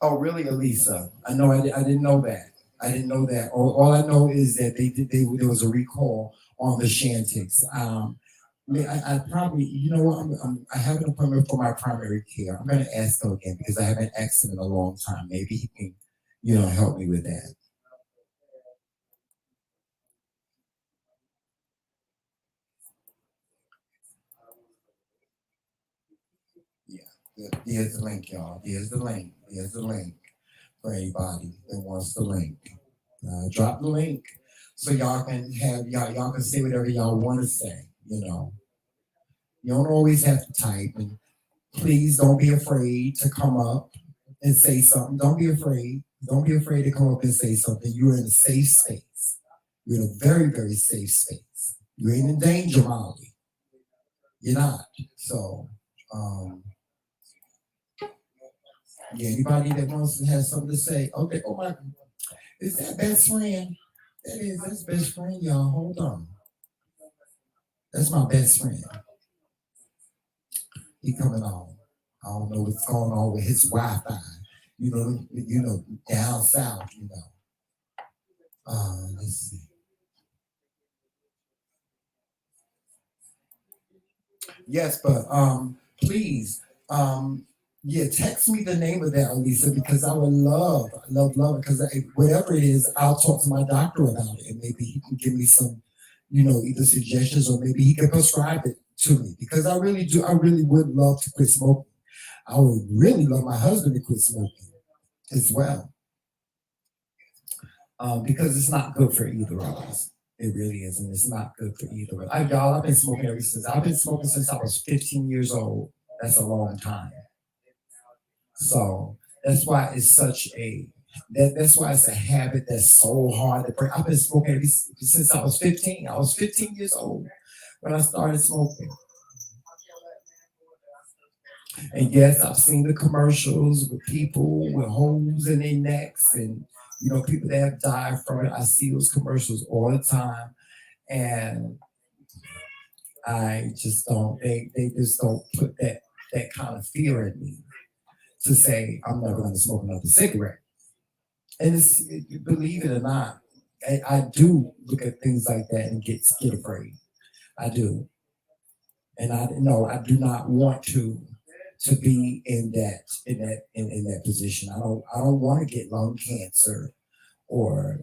Oh, really, Elisa? I know. I didn't know that. I didn't know that. All I know is that there was a recall on the Shantix. I probably, I have an appointment for my primary care. I'm going to ask him again because I haven't asked him in a long time. Maybe he can, help me with that. Yeah, there's the link, y'all. There's the link. There's the link for anybody that wants the link. Drop the link so y'all can say whatever y'all want to say. You don't always have to type. And please don't be afraid to come up and say something. Don't be afraid. Don't be afraid to come up and say something. You're in a safe space. You're in a very, very safe space. You ain't in danger, Molly. You're not. So, yeah, anybody that wants to have something to say. Okay, oh my, is that best friend? That's best friend, y'all. Hold on. That's my best friend. He coming on. I don't know what's going on with his Wi-Fi. Down south. Let's see. Yes, but please, yeah, text me the name of that, Elisa, because I would love it. Because whatever it is, I'll talk to my doctor about it, and maybe he can give me some, either suggestions or maybe he can prescribe it to me. Because I really do, I really would love to quit smoking. I would really love my husband to quit smoking as well, because it's not good for either of us. It really isn't. It's not good for either of us. Y'all, I've been smoking I've been smoking since I was 15 years old. That's a long time. So that's why it's a habit that's so hard to break. I've been smoking since I was 15. I was 15 years old when I started smoking. And yes, I've seen the commercials with people with holes in their necks and people that have died from it. I see those commercials all the time. And I just don't they just don't put that kind of fear in me to say I'm never gonna smoke another cigarette. And believe it or not, I do look at things like that and get afraid. I do. And I no, I do not want to be in that position. I don't want to get lung cancer or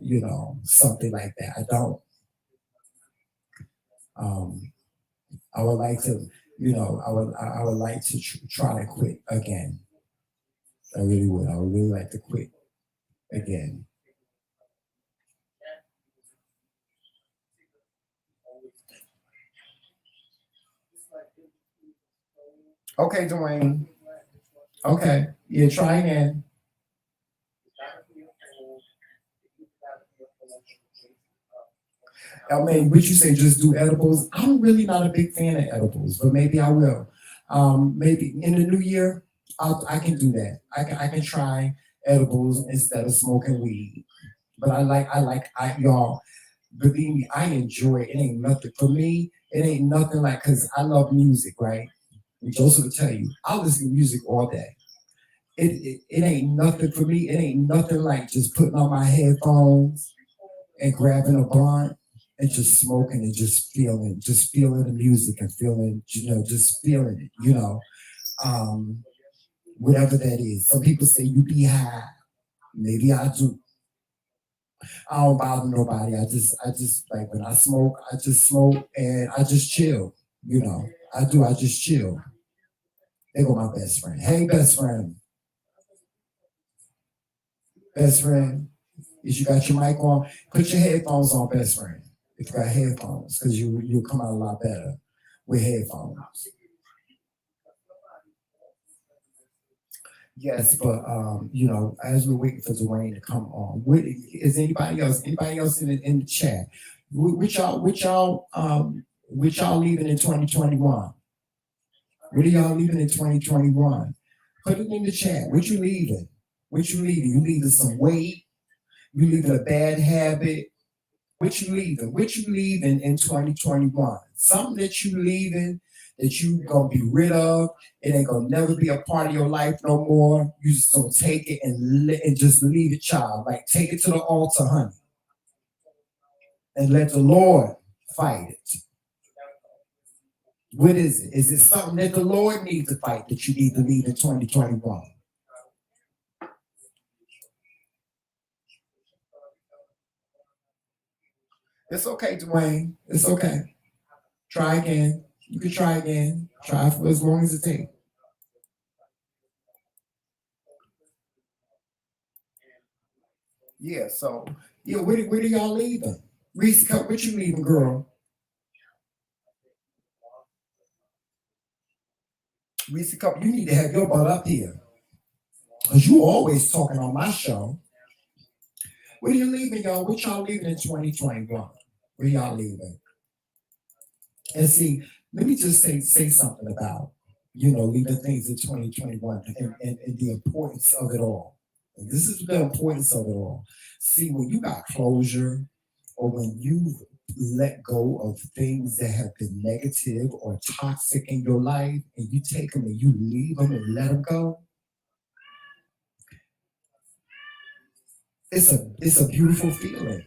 something like that. I don't. Um, I would like to, I would like to try to quit again. I really would. I would really like to quit again. Okay, Dwayne. Okay, yeah, try again. I mean, would you say just do edibles? I'm really not a big fan of edibles, but maybe I will. Maybe in the new year, I can do that. I can try edibles instead of smoking weed. But y'all. Believe me, I enjoy it. It ain't nothing for me. It ain't nothing like because I love music, right? And Joseph will tell you, I listen to music all day. It ain't nothing for me. It ain't nothing like just putting on my headphones and grabbing a blunt and just smoking and just feeling the music and feeling, just feeling it. whatever that is. Some people say you be high. Maybe I do. I don't bother nobody. I just like when I smoke, I just smoke and I just chill. You know, I do. I just chill. There go my best friend. Hey, best friend. Best friend. If you got your mic on, put your headphones on, best friend. If you got headphones, because you'll come out a lot better with headphones. Yes, but as we're waiting for Dwayne to come on, is anybody else in the chat? Which y'all leaving in 2021? What are y'all leaving in 2021? Put it in the chat. What you leaving? What you leaving? You leaving some weight? You leaving a bad habit? What you leaving? What you leaving in 2021? Something that you leaving that you gonna be rid of. It ain't gonna never be a part of your life no more. You just gonna take it and just leave it, child. Like take it to the altar, honey, and let the Lord fight it. What is it? Is it something that the Lord needs to fight that you need to leave in 2021? It's okay, Dwayne. It's okay. Try again. You can try again. Try for as long as it takes. Yeah, so where do y'all leaving? Reese Cup, what you leaving, girl? Reese Cup, you need to have your butt up here. Cause you always talking on my show. Where you leaving, y'all? What y'all leaving in 2021? Where y'all leaving? And see, let me just say something about, leaving things in 2021 and the importance of it all. And this is the importance of it all. See, when you got closure or when you let go of things that have been negative or toxic in your life and you take them and you leave them and let them go, it's a beautiful feeling.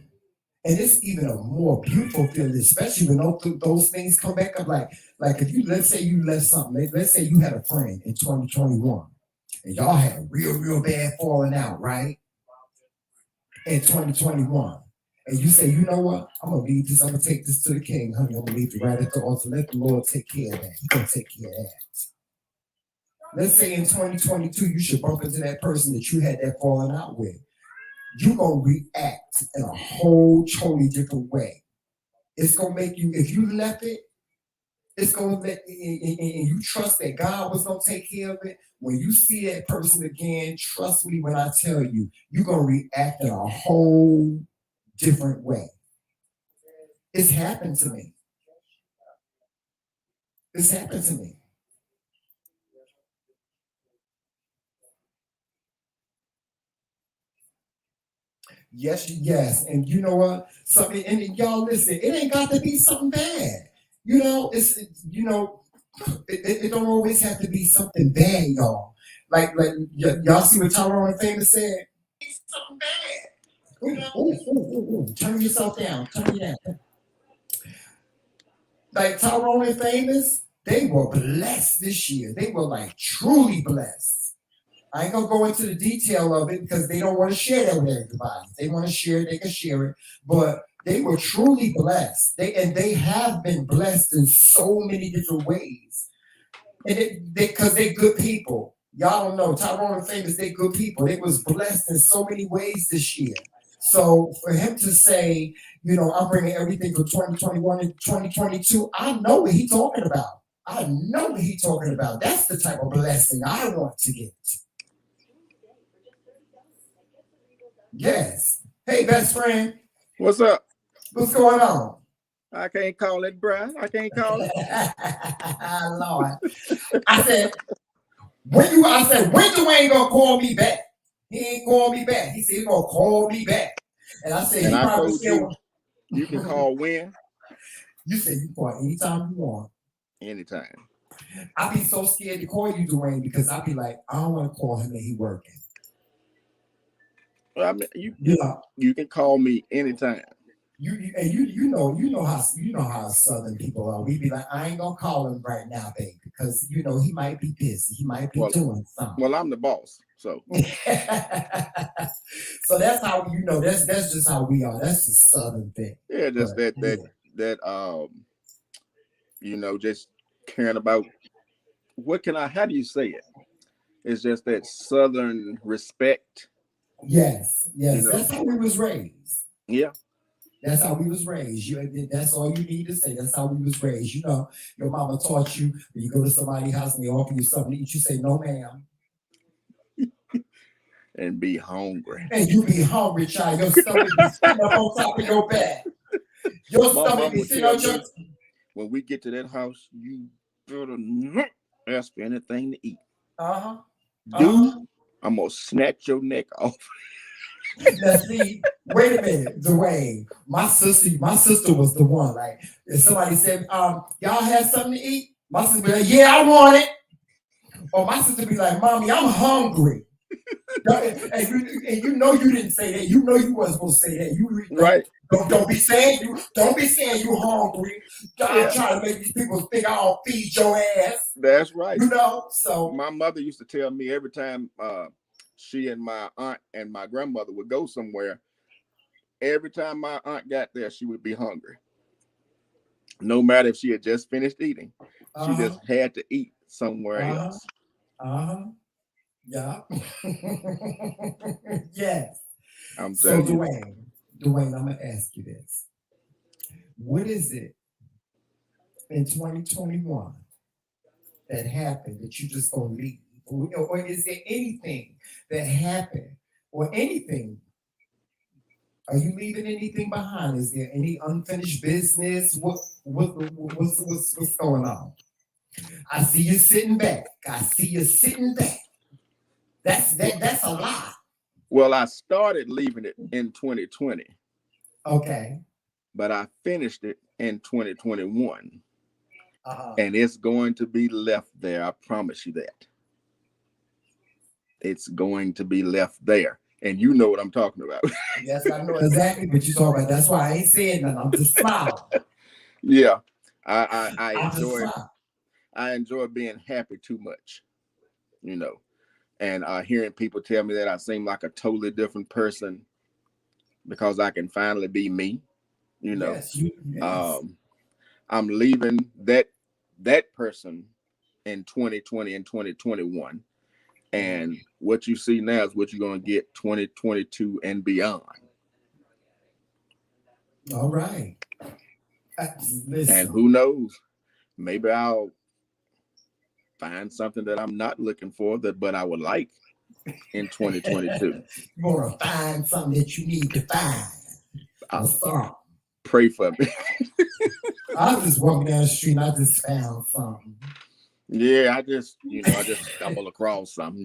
And it's even a more beautiful feeling, especially when those things come back up. Like if you let's say you left something, let's say you had a friend in 2021 and y'all had a real bad falling out, right? In 2021. And you say, you know what? I'm gonna leave this, I'm gonna take this to the king, honey. I'm gonna leave it right at the altar. Let the Lord take care of that. He's gonna take care of that. Let's say in 2022 you should bump into that person that you had that falling out with. You're gonna react in a whole totally different way. It's gonna make you, if you left it, it's gonna let and you trust that God was gonna take care of it. When you see that person again, trust me when I tell you, you're gonna react in a whole different way. It's happened to me. It's happened to me. Yes, yes. And you know what? Something, and y'all listen, it ain't got to be something bad. It don't always have to be something bad, y'all. Y'all see what Tyrone and Famous said? Something bad. Ooh. Turn yourself down. Turn you down. Like Tyrone and Famous, they were blessed this year. They were like truly blessed. I ain't gonna go into the detail of it because they don't want to share that with everybody. If they want to share it, they can share it. But they were truly blessed. They have been blessed in so many different ways. And because they good people. Y'all don't know. Tyrone and Famous, they good people. They was blessed in so many ways this year. So for him to say, I'm bringing everything from 2021 and 2022, I know what he's talking about. I know what he's talking about. That's the type of blessing I want to get. Yes. Hey, best friend. What's up? What's going on? I can't call it, bruh. I can't call it. Lord. When Dwayne gonna call me back? He ain't call me back. He said he's gonna call me back. And I said, And he I probably told said, you can call when? You said you call anytime you want. Anytime. I be so scared to call you, Dwayne, because I be like, I don't want to call him that he working. Well, I mean, you can call me anytime. You know how Southern people are. We be like, I ain't gonna call him right now, baby. because you know he might be busy. He might be Well, doing something. I'm the boss, so So that's how you know that's just how we are. That's the southern thing. yeah, But just yeah, that just caring about what can I? How do you say it? It's just that southern respect, yes, you yes, know. that's how we was raised. Yeah, That's how we was raised. That's all you need to say. That's how we was raised. You know, your mama taught you when you go to somebody's house and they offer you something to eat, you say, no, ma'am. and be hungry. And you be hungry, child. Your stomach be sitting up on top of your back. Your My stomach mom be would sitting tell on your. me when we get to that house, you better not ask for anything to eat. Uh huh. Uh Do huh. I'm gonna snatch your neck off. Now see, wait a minute, Dwayne. My sister was the one. Like, if somebody said, y'all have something to eat, my sister be like, yeah, I want it. Or my sister be like, mommy, I'm hungry. And you know you didn't say that. You know you wasn't supposed to say that. You Right? don't be saying you hungry. I'm Yeah, trying to make these people think I don't feed your ass. that's right. You know, so My mother used to tell me every time she and my aunt and my grandmother would go somewhere. Every time my aunt got there, she would be hungry. No matter if she had just finished eating, she uh huh, just had to eat somewhere uh huh, else. uh huh, yeah, yes. I'm So telling you. Dwayne, I'm gonna ask you this: what is it in 2021 that happened that you just gonna leave, or is there anything that happened, or anything? Are you leaving anything behind? Is there any unfinished business? What's going on? I see you sitting back. I see you sitting back. That's a lot. Well, I started leaving it in 2020, Okay. but I finished it in 2021. Uh-huh. And it's going to be left there. I promise you that. It's going to be left there. And you know what I'm talking about. Yes, I know exactly what you're talking about. That's why I ain't saying nothing. I'm just smiling. Yeah. I I'm just enjoy smiling. I enjoy being happy too much, you know. And hearing people tell me that I seem like a totally different person because I can finally be me, you know. Yes. Um, I'm leaving that person in 2020 and 2021. Mhm. And what you see now is what you're going to get 2022 and beyond. All right. Uh, And Listen, who knows? Maybe I'll find something that I'm not looking for but I would like in 2022. you're gonna find something that you need to find. Uh, Or something. pray for me. I was just walking down the street and I just found something. Yeah, I just stumble across something,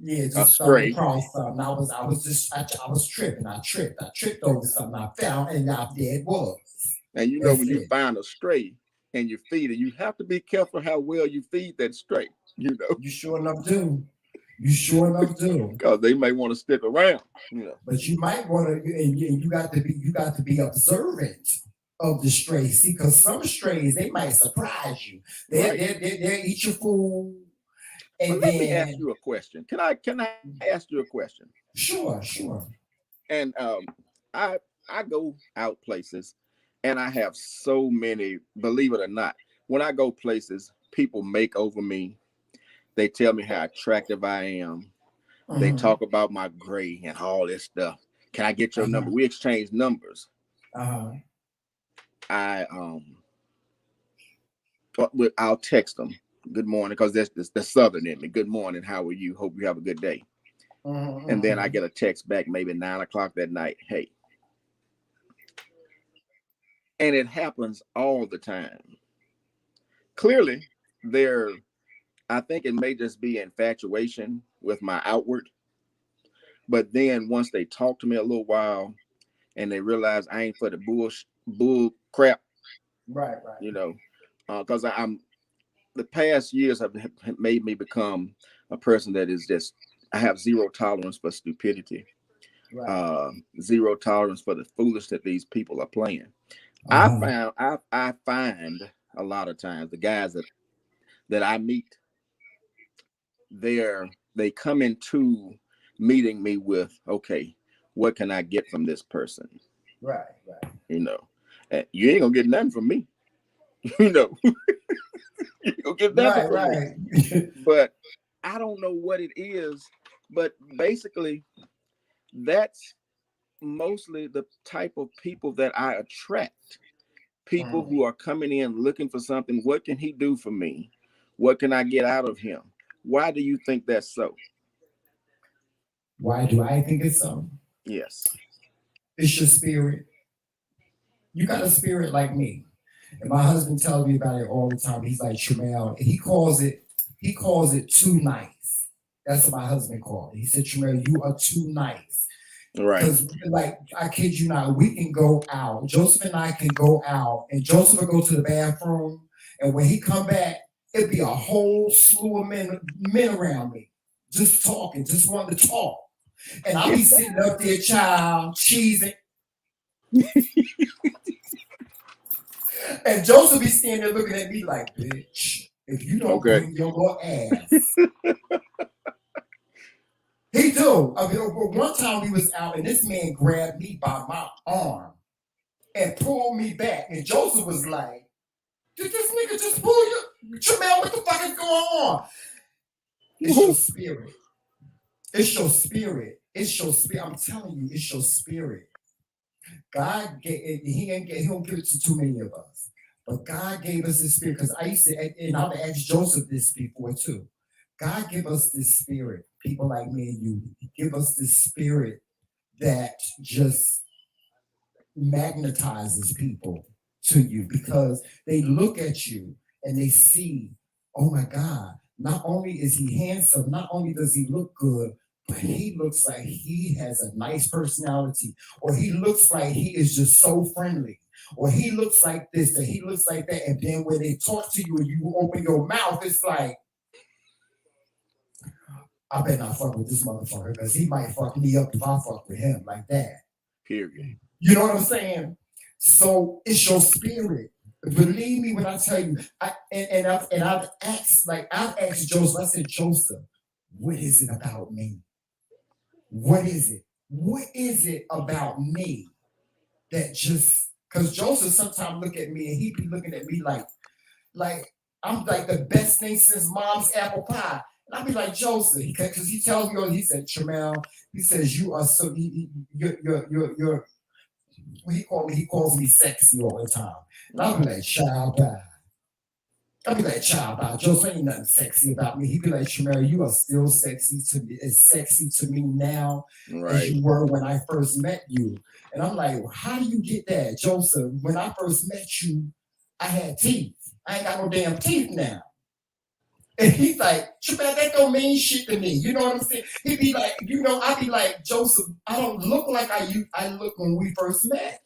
Yeah, a just stumbled stray. across something. I was tripping. I tripped over something. I found, and now there it was. And That's when you it. find a stray and you feed it, you have to be careful how well you feed that stray, You sure enough do. You sure enough do. because they may want to stick around. But you might want to, and you got to be observant of the strays. See, because some strays they might surprise you. Right. They'll eat your food, But and let me ask then you a question. Can I ask you a question? sure. And I I go out places and I have so many, believe it or not, when I go places, people make over me. They tell me how attractive I am. They Uh-huh. talk about my gray and all this stuff. Can I get your number? Uh-huh. We exchange numbers. Uh-huh. I I'll text them good morning because that's the southern in me. Good morning, how are you? Hope you have a good day. And then I Uh-huh. get a text back maybe 9 o'clock that night. Hey, and it happens all the time. Clearly, there. I think it may just be infatuation with my outward. But then once they talk to me a little while and they realize I ain't for the bull crap, Right. because I'm the past years have made me become a person that is just I have zero tolerance for stupidity, Right. uh, zero tolerance for the foolish that these people are playing. Uh-huh. I find a lot of times the guys that that I meet, they come into meeting me with, okay, what can I get from this person? Right, right. You know, and you ain't gonna get nothing from me. You know, you ain't gonna get nothing Right, from me. right. But I don't know what it is. But basically, that's mostly the type of people that I attract. People Mhm. who are coming in looking for something. What can he do for me? What can I get out of him? Why do you think that's so? Why do I think it's so? Yes. It's your spirit. You got a spirit like me. And my husband tells me about it all the time. He's like, Tramel, he calls it too nice. That's what my husband called it. He said, Tramel, you are too nice. Right. Because, like, I kid you not, we can go out. Joseph and I can go out, and Joseph will go to the bathroom, and when he come back, it'd be a whole slew of men around me, just talking, just wanting to talk. And I'll be sitting up there, child, cheesing. And Joseph be standing there looking at me like, bitch, if you don't Okay. bring your little ass. He do. I mean, one time we was out and this man grabbed me by my arm and pulled me back. And Joseph was like, did this nigga just pull you? Jamel, what the fuck is going on? It's your spirit. It's your spirit. It's your spirit. I'm telling you, it's your spirit. God gave he don't give it to too many of us. But God gave us this spirit. Because I used to, and I've asked Joseph this before too. God give us this spirit, people like me and you, give us this spirit that just magnetizes people to you because they look at you and they see, oh my God, not only is he handsome, not only does he look good, but he looks like he has a nice personality, or he looks like he is just so friendly, or he looks like this, and he looks like that. And then when they talk to you and you open your mouth, it's like, I better not fuck with this motherfucker because he might fuck me up if I fuck with him like that. Period. You know what I'm saying? So it's your spirit. Believe me when I tell you. I've asked Joseph. I said, Joseph, what is it about me? What is it? What is it about me that just? Because Joseph sometimes look at me and he be looking at me like I'm like the best thing since mom's apple pie. And I'll be like, Joseph, because he tells me, he said, Tramel, he says, you are so, you're he calls me sexy all the time. And I'll be like, child, bye. I'll be like, child, bye. Joseph ain't nothing sexy about me. He'd be like, Tramel, you are still sexy to me, as sexy to me now as Right. you were when I first met you. And I'm like, well, how do you get that? Joseph, when I first met you, I had teeth. I ain't got no damn teeth now. And he's like, Tramel, that don't mean shit to me. You know what I'm saying? He'd be like, I'd be like, Joseph, I don't look like I look when we first met.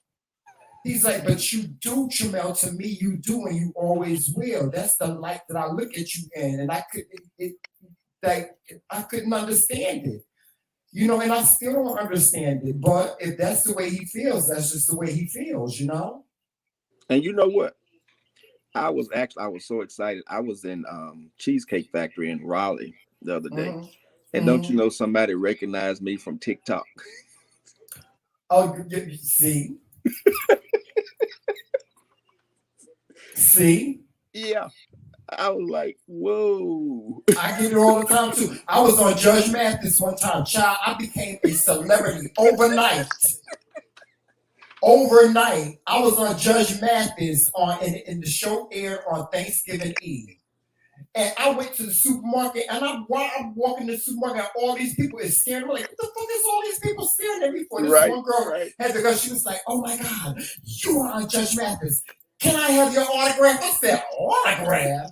He's like, but you do, Tramel, to me, you do, and you always will. That's the light that I look at you in. And like, I couldn't understand it. And I still don't understand it. But if that's the way he feels, that's just the way he feels. And you know what? I was so excited. I was in Cheesecake Factory in Raleigh the other day. Mm-hmm. And don't you know somebody recognized me from TikTok? Oh, see? See? Yeah. I was like, whoa. I get it all the time too. I was on Judge Mathis one time. Child, I became a celebrity overnight. Overnight, I was on Judge Mathis in the show aired on Thanksgiving Eve. And I went to the supermarket, and while I'm walking the supermarket, all these people is staring. I'm like, what the fuck is all these people staring at me for? This one girl had to go. She was like, oh my God, you are on Judge Mathis. Can I have your autograph? I said, autograph?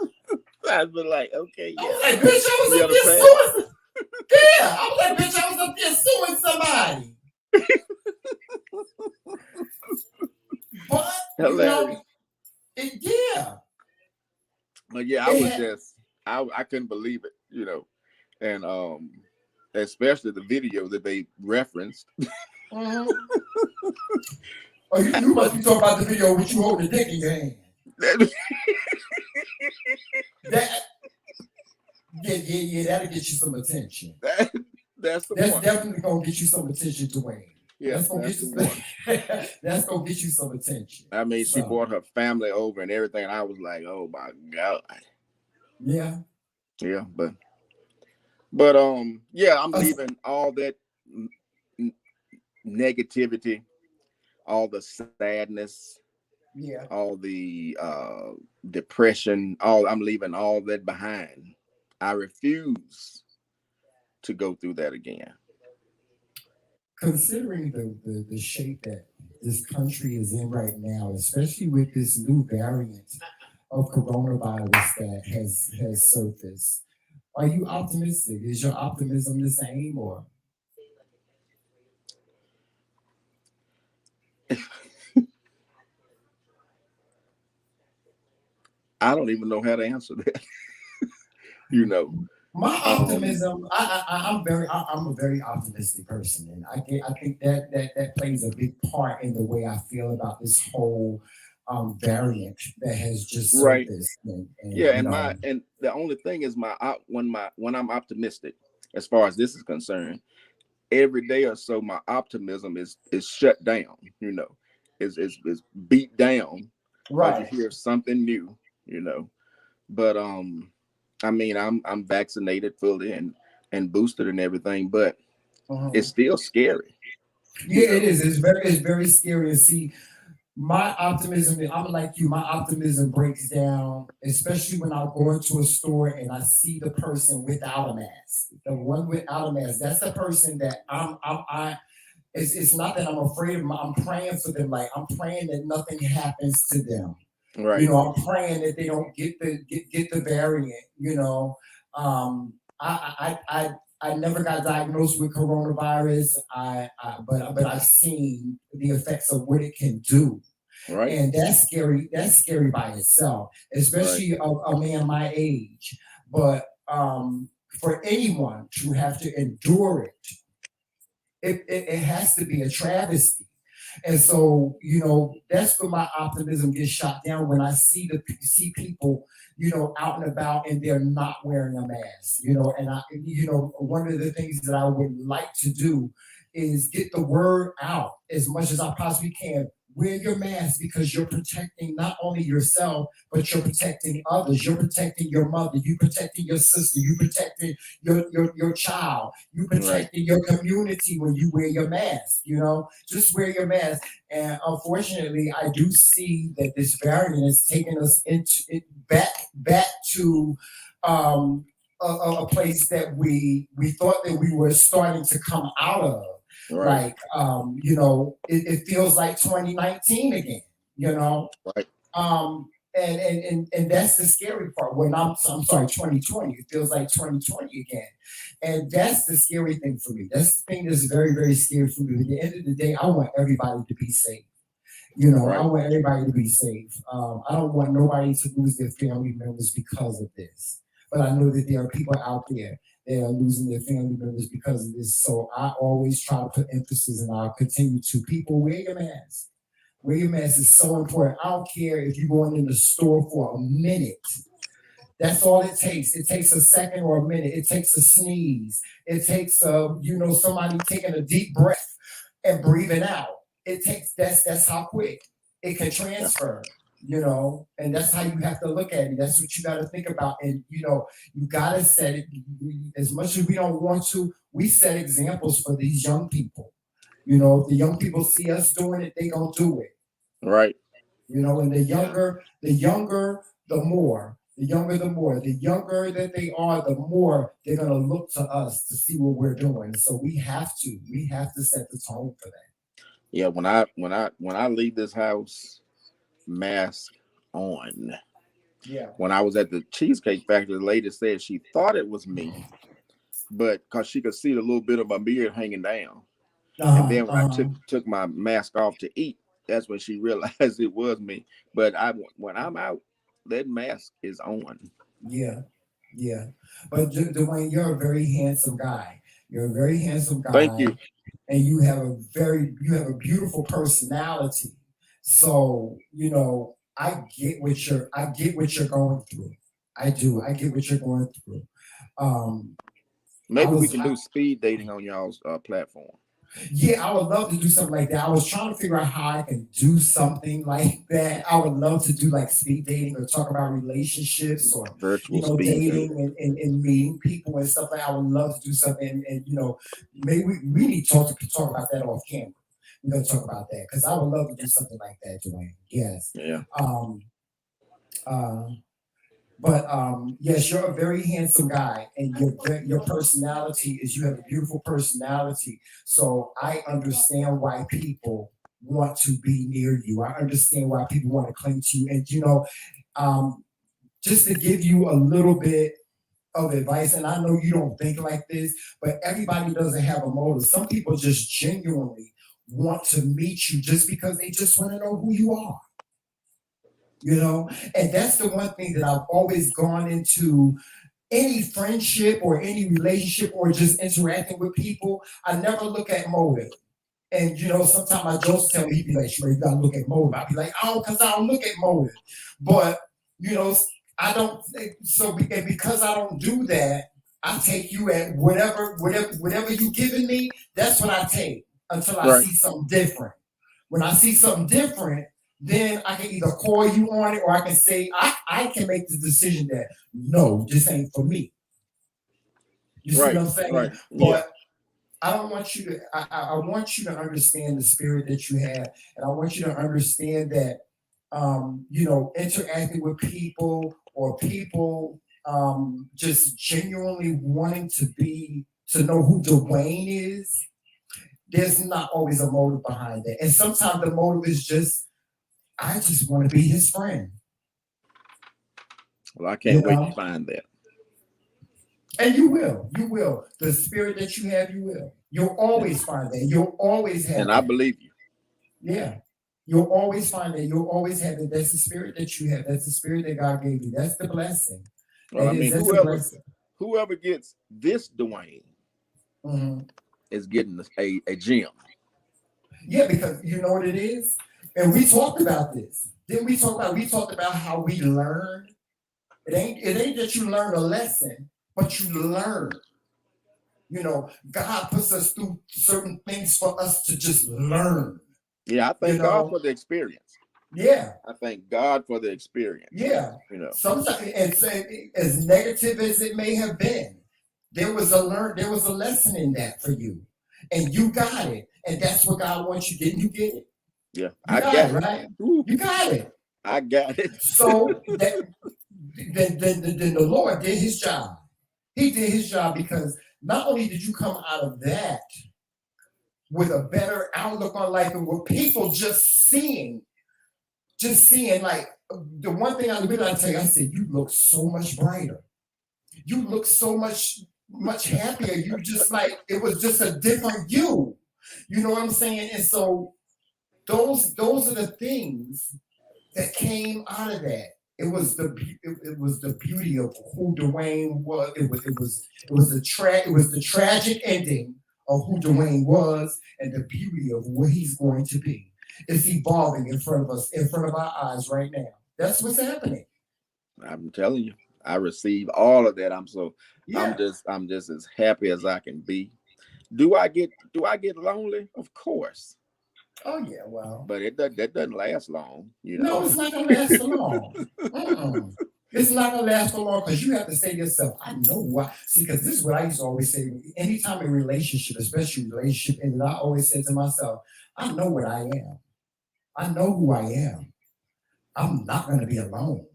I'd be like, okay, yeah. I was like, bitch, I was up there suing. Yeah, I was like, bitch, I was up there suing somebody. But, yeah. But yeah, I couldn't believe it, and especially the video that they referenced. Mm-hmm. Oh, you must be talking about the video with you holding the dick in your hand. yeah, that'll get you some attention. That's the That's one. definitely gonna get you some attention, Dwayne. Yeah, That's gonna that's get the you. one. That's gonna get you some attention. I mean, she So brought her family over and everything, and I was like, oh my God. yeah, Yeah, but yeah, I'm uh, leaving all that n- negativity, all the sadness, yeah. all the depression, all I'm leaving all that behind. I refuse to go through that again. Considering the shape that this country is in right now, especially with this new variant of coronavirus that has surfaced, are you optimistic? Is your optimism the same, or I don't even know how to answer that. you know, my um, optimism? I'm a very optimistic person, and I think that plays a big part in the way I feel about this whole variant that has just right? surfaced, and Yeah, you know, and the only thing is when I'm optimistic, as far as this is concerned, every day or so my optimism is shut down. Is beat down because you right. hear something new. You know, but I mean, I'm vaccinated fully and boosted and everything, but it's Mhm. still scary. You Yeah, it know, is. It's very scary to see. My optimism, I'm like you, my optimism breaks down, especially when I go into a store and I see the person without a mask. The one without a mask, that's the person that it's not that I'm afraid of them. I'm praying for them. Like I'm praying that nothing happens to them. You right, know, I'm praying that they don't get the variant. You know, I never got diagnosed with coronavirus. But I've seen the effects of what it can do, right, and that's scary. That's scary by itself, right, especially a man my age. But for anyone to have to endure it, it has to be a travesty. And so, you know, that's where my optimism gets shot down when I see people, you know, out and about and they're not wearing a mask. You know, and one of the things that I would like to do is get the word out as much as I possibly can. Wear your mask because you're protecting not only yourself, but you're protecting others. You're protecting your mother. You're protecting your sister. You're protecting your child. You're right, protecting your community when you wear your mask. You know, just wear your mask. And unfortunately, I do see that this variant is taking us into it back to a place that we thought that we were starting to come out of. right, Like you know, it feels like 2019 again. You know, right, and that's the scary part. When I'm sorry, 2020. It feels like 2020 again, and that's the scary thing for me. That's the thing that's very very scary for me. At the end of the day, I want everybody to be safe. You know, I right, want everybody to be safe. I don't want nobody to lose their family members because of this. But I know that there are people out there that are losing their family members because of this. So I always try to put emphasis, and I'll continue to. People, wear your mask. Wear your mask is so important. I don't care if you're going in the store for a minute. That's all it takes. It takes a second or a minute. It takes a sneeze. It takes somebody taking a deep breath and breathing out. It takes that's how quick it can yeah, transfer. You know, and that's how you have to look at it. That's what you got to think about. And you know, you got to set it. As much as we don't want to, we set examples for these young people. You know, if the young people see us doing it, they gonna do it. right, You know, and yeah, the younger, the more, the younger that they are, the more they're gonna look to us to see what we're doing. So we have to set the tone for that. yeah. When I leave this house, mask on. Yeah. When I was at the Cheesecake Factory, the lady said she thought it was me, but because she could see the little bit of my beard hanging down. And Uh then when I huh. took my mask off to eat, that's when she realized it was me. But when I'm out, that mask is on. Yeah. Yeah. But Dwayne, you're a very handsome guy. You're a very handsome Thank you. guy, and you have a beautiful personality. So you know, I get what you're going through. I do. I get what you're going through. Maybe we can do speed dating on y'all's platform. Yeah, I would love to do something like that. I was trying to figure out how I can do something like that. I would love to do like speed dating or talk about relationships or, Virtual speed dating and meeting people and stuff like that. I would love to do something. And maybe we need to talk about that off camera. We're going to talk about that because I would love to do something like that, Dwayne. Yes. Yeah. Uh, but yes, you're a very handsome guy, and your personality is you have a beautiful personality. So I understand why people want to be near you. I understand why people want to cling to you. And um, just to give you a little bit of advice, and I know you don't think like this, but everybody doesn't have a motive. Some people just genuinely want to meet you just because they just want to know who you are. And that's the one thing that I've always gone into any friendship or any relationship or just interacting with people. I never look at motive. And sometimes my Joseph tell me, he'd be like, "Sure, you gotta look at motive." I'd be like, "Oh, because I don't look at motive." But you know, I don't. And because I don't do that, I take you at whatever you giving me. That's what I take until I Right. see something different. When I see something different, then I can either call you on it or I can say I can make the decision that no, this ain't for me. You see Right. what I'm saying? Right. Yeah. But I don't want you to. I want you to understand the spirit that you have, and I want you to understand that interacting with people or people just genuinely wanting to know who Dwayne is. There's not always a motive behind that, and sometimes the motive is just I just want to be his friend. Well, I You can't wait to know, find that. and you will. The spirit that you have, you will. You'll always find that. You'll always have And I that. believe you. Yeah. You'll always find that. You'll always have it. That's the spirit that you have. That's the spirit that God gave you. That's the blessing. Well, I mean, That's a blessing. whoever gets this Dwayne Mhm. is getting a gem. Yeah, because you know what it is? And we talked about this. Then we talked about how we learn. It ain't that you learn a lesson, but you learn. God puts us through certain things for us to just learn. Yeah, I You thank God know, for the experience. yeah, I thank God for the experience. yeah. You know. Sometimes, and say, as negative as it may have been, there was a lesson in that for you, and you got it, and that's what God wants you. Didn't you get it? Yeah, You I got got it, it. right? Ooh, You got it. I got it. So then the Lord did His job. He did His job because not only did you come out of that with a better outlook on life and with people just seeing like the one thing I really I tell you, I said, you look so much brighter. You look so much happier. You just like it was just a different you. You know what I'm saying? And so those are the things that came out of that. It was the beauty of who Dwayne was. It was the tragic ending of who Dwayne was and the beauty of what he's going to be. It's evolving in front of us, in front of our eyes right now. That's what's happening. I'm telling you, I receive all of that. Yeah. I'm just as happy as I can be. Do I get lonely? Of course, Oh yeah. Well, but that doesn't last long. You no, know. it's not gonna last for long. Mm-mm. It's not gonna last for long because you have to say to yourself, I know why. See, because this is what I used to always say. Anytime in relationship, especially relationship, and I always say to myself, I know what I am. I know who I am. I'm not gonna be alone.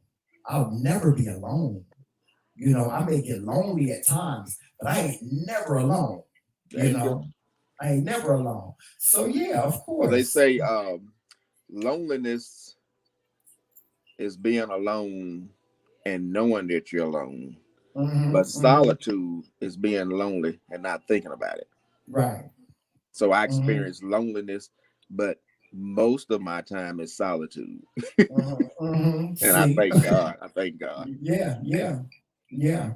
I'll never be alone. I may get lonely at times, but I ain't never alone. There You you go. know, I ain't never alone. So yeah, of Well, they course. say loneliness is being alone and knowing that you're alone. But Hmm. solitude is being lonely and not thinking about it. Right. So I Hmm. experience loneliness, but most of my time is solitude. And I See, thank God. I thank God. yeah, yeah, yeah,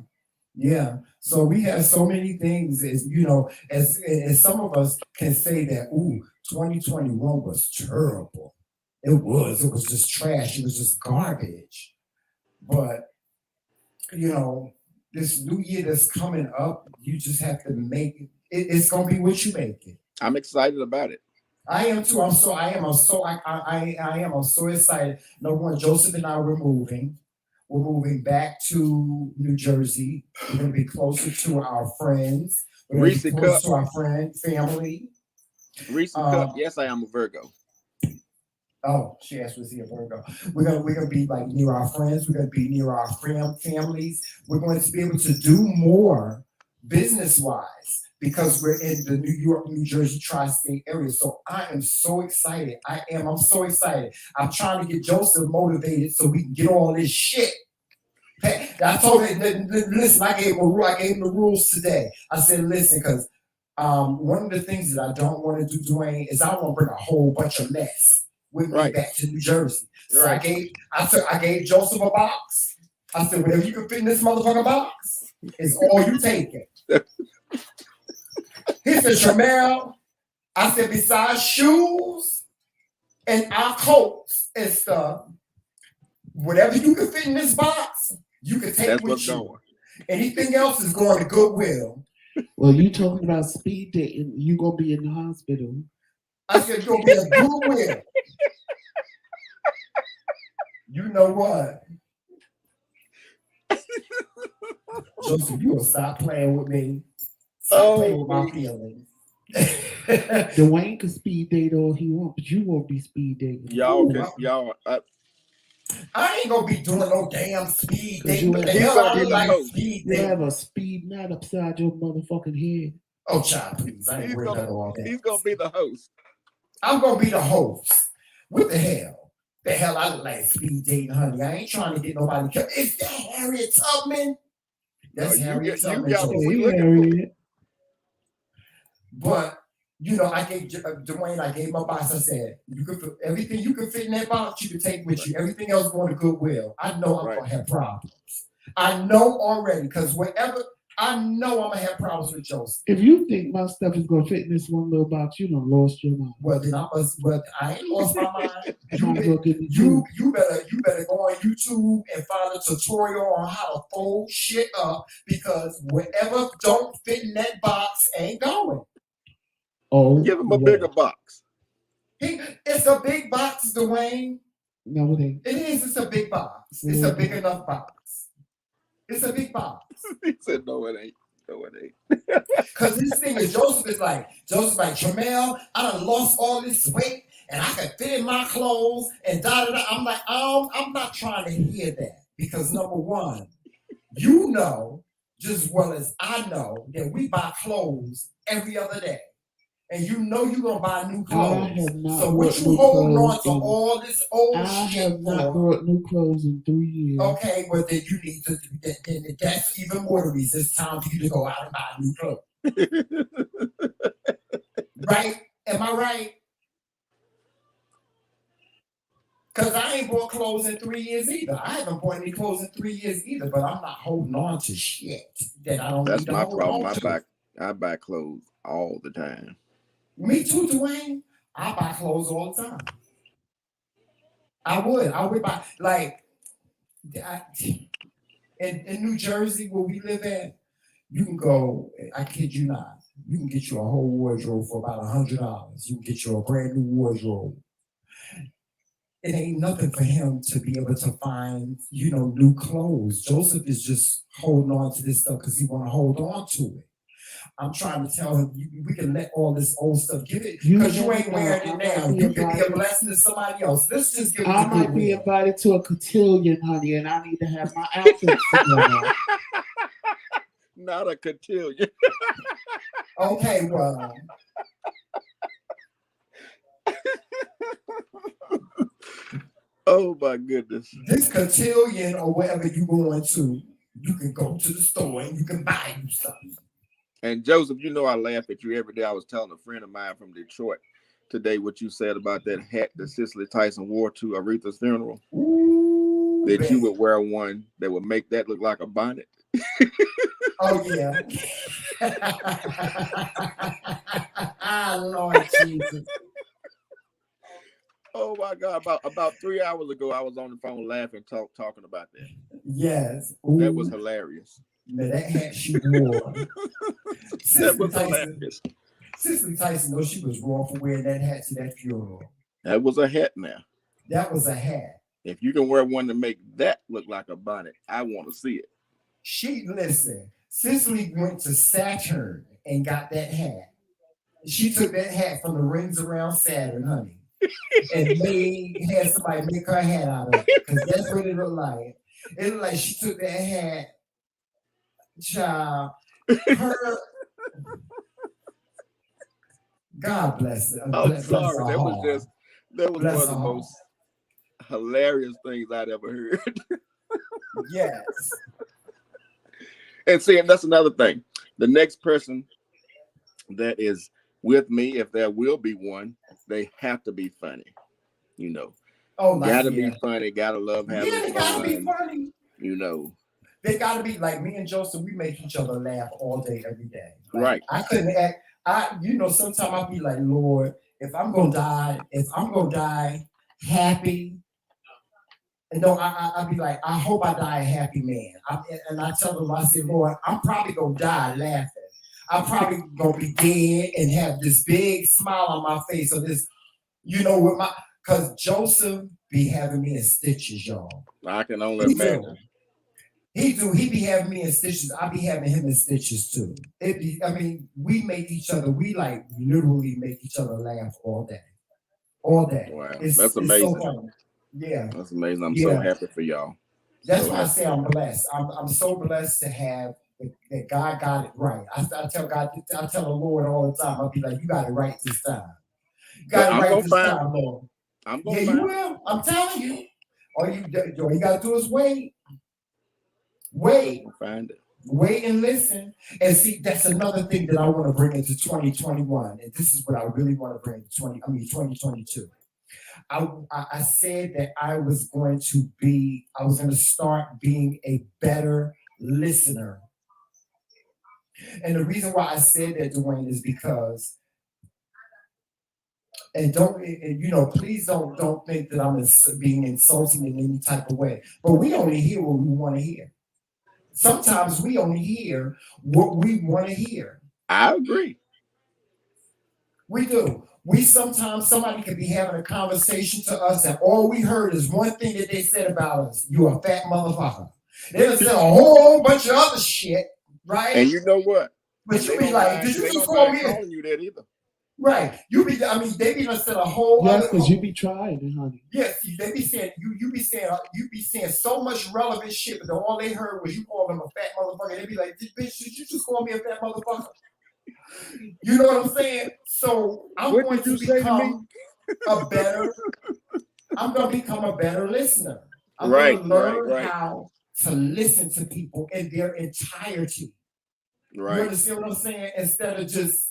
yeah. So we have so many things, as some of us can say that, ooh, 2021 was terrible. It was. It was just trash. It was just garbage. But you know. this new year that's coming up, you just have to make it. It's gonna be what you make it. I'm excited about it. I am too. I'm so excited. Number one, Joseph and I were moving. We're moving back to New Jersey. We're gonna be closer to our friends. We're gonna be Reese closer Cup. to our friend family. Reese Cup. Um, Yes, I am a Virgo. oh, she asked was he a Virgo. We're gonna be like near our friends. We're gonna be near our families. We're going to be able to do more business wise because we're in the New York, New Jersey tri-state area. So I am so excited. I am. I'm so excited. I'm trying to get Joseph motivated so we can get all this shit. Hey, I told him, listen, I gave him a rule. I gave him the rules today. I said, listen, because one of the things that I don't want to do, Dwayne, is I want to bring a whole bunch of mess with me Right. back to New Jersey. So Right. I gave Joseph a box. I said, whatever you can fit in this motherfucking box is all you taking. He said, Shamel, I said, besides shoes and our coats and stuff, whatever you can fit in this box, you can take That's with what's you. going. Anything else is going to Goodwill. Well, you talking about speed dating? You gonna be in the hospital? I said, you're going to be a Goodwill. You know what? Joseph, you will stop playing with me. Stop playing with my feelings. Dwayne can speed date all he wants, but you won't be speed dating. Y'all. I ain't gonna be doing no damn speed 'Cause dating. you But the have- hell you I gonna be look the like host. speed You have dating. a speed knot upside your motherfucking head. Oh, child, please. I ain't He's worried gonna, about all that. he's gonna be the host. I'm gonna be the host. What the hell? The hell I look like speed dating, honey. I ain't trying to get nobody killed. Is that Harriet Tubman? That's you Harriet got Tubman. what Joseph. we Hey, looking for. Harriet. But you know, I gave Dwayne. I gave my box. I said, "You could fit everything you can fit in that box. You can take with you. Everything else going to Goodwill." I know I'm Right. gonna have problems. I know already because whatever I know, I'm gonna have problems with Joseph. If you think my stuff is gonna fit in this one little box, you done lost your mind. Well, then I must. But I ain't lost my mind. Trying to go get the You better go on YouTube and find a tutorial on how to fold shit up because whatever don't fit in that box ain't going. Oh, Give him a well. bigger box. It's a big box, Dwayne. No, it ain't. It is. It's a big box. It's a big enough box. It's a big box. He said, "No, it ain't. No, it ain't." Because this thing is Joseph is like, Jamel, I done lost all this weight and I can fit in my clothes and da da da. I'm like, oh, I'm not trying to hear that. Because number one, you know just as well as I know that we buy clothes every other day. And you know you're gonna buy new I clothes. have not So what bought you new holding on clothes to in. all this old I shit have not for? bought new clothes in 3 years. Okay, well then you need to. Then that's even more the reason it's time for you to go out and buy new clothes. Right? Am I right? Because I ain't bought clothes in 3 years either. I haven't bought any clothes in 3 years either. But I'm not holding on to shit that I don't That's need to my hold problem. on to. I buy clothes all the time. Me too, Dwayne. I buy clothes all the time. I would buy like I, in New Jersey where we live at. You can go. I kid you not. You can get you a whole wardrobe for about $100. You can get you a brand new wardrobe. It ain't nothing for him to be able to find, new clothes. Joseph is just holding on to this stuff because he want to hold on to it. I'm trying to tell him we can let all this old stuff give it because you ain't wearing it now. You can be a blessing to somebody else. Let's just give it I to might be Goodwill. invited to a cotillion, honey, and I need to have my outfits together. Not a cotillion. Okay, well. Oh my goodness. This cotillion or wherever you going to, you can go to the store and you can buy you something. And Joseph, you know I laugh at you every day. I was telling a friend of mine from Detroit today what you said about that hat that Cicely Tyson wore to Aretha's funeral. Ooh, That baby. you would wear one that would make that look like a bonnet. Oh yeah. Lord Jesus. Oh my God! About 3 hours ago, I was on the phone laughing, talking about that. Yes. That was Ooh. hilarious. Now that hat she wore, That Cicely was Tyson, hilarious. Cicely Tyson, though she was wrong for wearing that hat to that funeral. That was a hat now. That was a hat. If you can wear one to make that look like a bonnet, I want to see it. Listen, Cicely went to Saturn and got that hat. She took that hat from the rings around Saturn, honey, and had somebody make her hat out of it. Because that's what it looked like. It looked like she took that hat, child. Her, God bless her. I'm Bless sorry. her That was heart. one Bless of the her heart. most hilarious things I'd ever heard. Yes. And see, and that's another thing. The next person that is with me, if there will be one, they have to be funny. You know, Oh, like, gotta yeah. be funny. Gotta love having Yeah, they gotta be funny. You know, They gotta be like me and Joseph. We make each other laugh all day, every day. Like, right. I couldn't act. Sometimes I'll be like, Lord, if I'm gonna die happy, no, I'll be like, I hope I die a happy man. And I tell them, I say, Lord, I'm probably gonna die laughing. I'm probably gonna be dead and have this big smile on my face, or this, with my, because Joseph be having me in stitches, y'all. I can only imagine. He be having me in stitches. I be having him in stitches too. We make each other. We like literally make each other laugh all day, all day. Wow, It's amazing. so funny. Yeah, that's amazing. I'm so happy for y'all. That's why I say I'm blessed. I'm so blessed to have that God got it right. I tell God, I tell the Lord all the time. I'll be like, you got it right this time. You got it right this time, Lord. I'm gonna you will. I'm telling you. All you got to do is wait. Find it. Wait and listen. And see, that's another thing that I want to bring into 2021. And this is what I really want to bring to 2022. I said that I was going to start being a better listener. And the reason why I said that, Dwayne, is because, please don't think that I'm being insulting in any type of way. But we only hear what we want to hear. Sometimes we only hear what we want to hear. I agree. We do. Sometimes somebody could be having a conversation to us, and all we heard is one thing that they said about us. You're a fat motherfucker. They done said a whole bunch of other shit, right? And you know what? But you be like, did you just call me? Calling you that either. Right. They be done said a whole yes, because you be trying it, honey. Yes, they be saying you be saying so much relevant shit, but all they heard was you call them a fat motherfucker. They be like, bitch, did you just call me a fat motherfucker? You know what I'm saying? So I'm going to become a better listener. I'm going to learn how to listen to people in their entirety. Right. You understand what I'm saying? Instead of just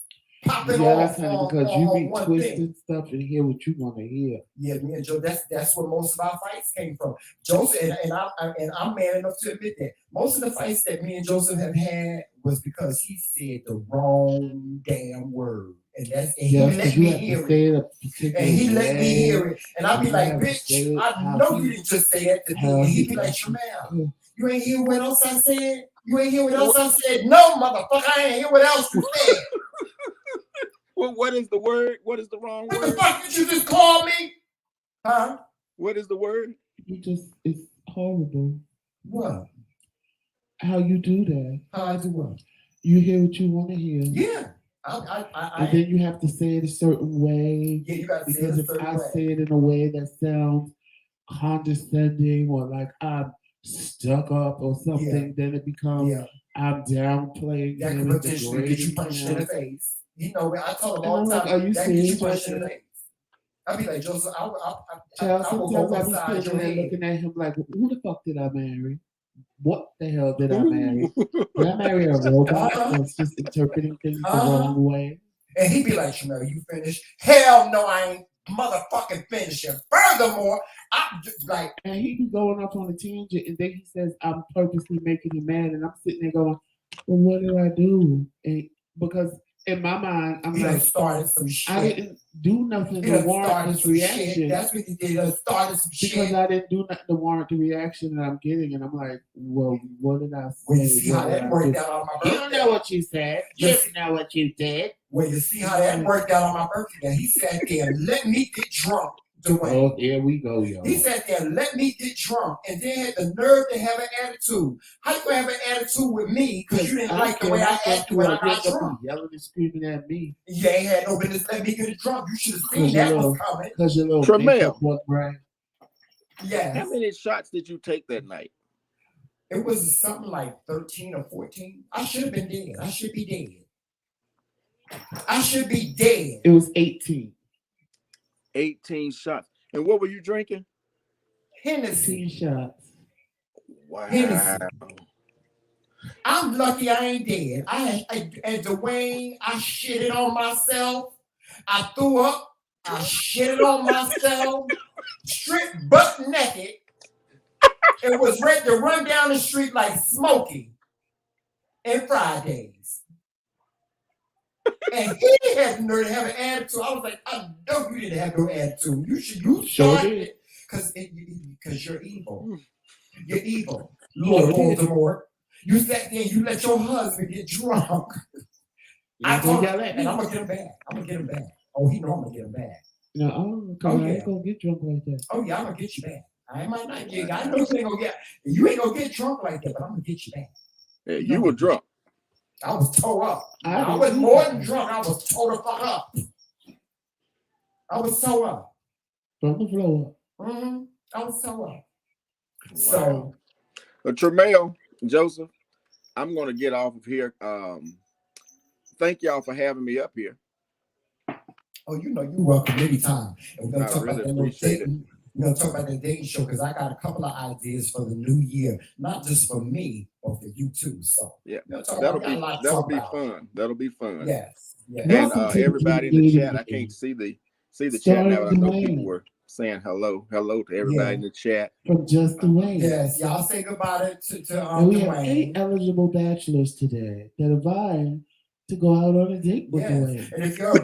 popping off because you be twisting stuff and hear what you want to hear. Yeah, me and Joe, that's where most of our fights came from. Joseph and I'm man enough to admit that most of the fights that me and Joseph have had was because he said the wrong damn word, and he let me hear it. And he let me hear it, and I'd be like, bitch, I know you didn't just say that to me. And he'd be like, Shamel, you ain't hear what else I said? You ain't hear what else I said? No, motherfucker, I ain't hear what else you said. Well, what is the word? What is the wrong word? What the fuck did you just call me? Huh? What is the word? It's horrible. What? How you do that? How I do what? You hear what you want to hear. Yeah. And then you have to say it a certain way. Yeah, you got to say it a certain way. Because if I say it in a way that sounds condescending or like I'm stuck up or something, then it becomes I'm downplaying. That could potentially get you punched in the face. You know, I told him all the time, are you that serious? get you punched in the face. I'll be like, Joseph, I will sometimes go I be upside your head. looking at him like, who the fuck did I marry? What the hell did I marry? Did I marry a robot that's just interpreting things the wrong way? And he'd be like, Shamel, you finished? Hell no, I ain't motherfucking finishing. Furthermore, I'm just like... And he be going off on a tangent, and then he says, I'm purposely making you mad, and I'm sitting there going, well, what did I do? And because in my mind, I'm He like, done started some shit. I didn't do nothing He to done warrant started this some reaction. shit. That's what he did. He done started some Because shit. I didn't do nothing to warrant the reaction that I'm getting, and I'm like, well, what did I say? Well, you see What how did that I worked do? out on my You birthday. don't know what you said. You don't know what you did. Well, you see how that worked out on my birthday. He sat there and let me get drunk. Dwayne. Oh, here we go, y'all. He sat there and let me get drunk and then had the nerve to have an attitude. How you gonna have an attitude with me because you didn't like the way I acted when I got drunk? Yelling and screaming at me. You ain't had no business let me get drunk. You should have seen that was coming. Because your little Tremel. Right? Yes. How many shots did you take that night? It was something like 13 or 14. I should have been dead. I should be dead. I should be dead. It was 18. 18 shots. And what were you drinking? Hennessy. shots. Wow. Hennessy. I'm lucky I ain't dead. And Dwayne, I shitted on myself. I threw up. I shitted on myself. Stripped butt naked. It was ready to run down the street like Smokey and Fridays. And he had the nerve to have an attitude. I was like, I know you didn't have no attitude. You started it because you're evil. You're evil. Lord Voldemort. You sat there and you let your husband get drunk. I'm gonna get him back. I'm gonna get him back. Oh, he know I'm gonna get him back. No, I ain't gonna get drunk like that. Oh yeah, I'm gonna get you back. I might not get. I know you ain't gonna get drunk like that, but I'm gonna get you back. Yeah, you were drunk. I was tore up. I was more than drunk. I was tore the fuck up. I was tore up. From the floor. Mm-hmm. I was tore up. Wow. So, Tremel, Joseph, I'm gonna get off of here. Thank y'all for having me up here. Oh, you know you're welcome anytime. And we're gonna talk really about that. We're gonna talk about the dating show because I got a couple of ideas for the new year, not just for me, but for you too. So yeah, that'll be fun. That'll be fun. Yes. And everybody in the chat, I can't see the chat now, but I know people were saying hello to everybody in the chat. From Just Dwayne. Yes, y'all say goodbye to and we Dwayne. have 8 eligible bachelors today that are vying to go out on a date with Dwayne. And if you're a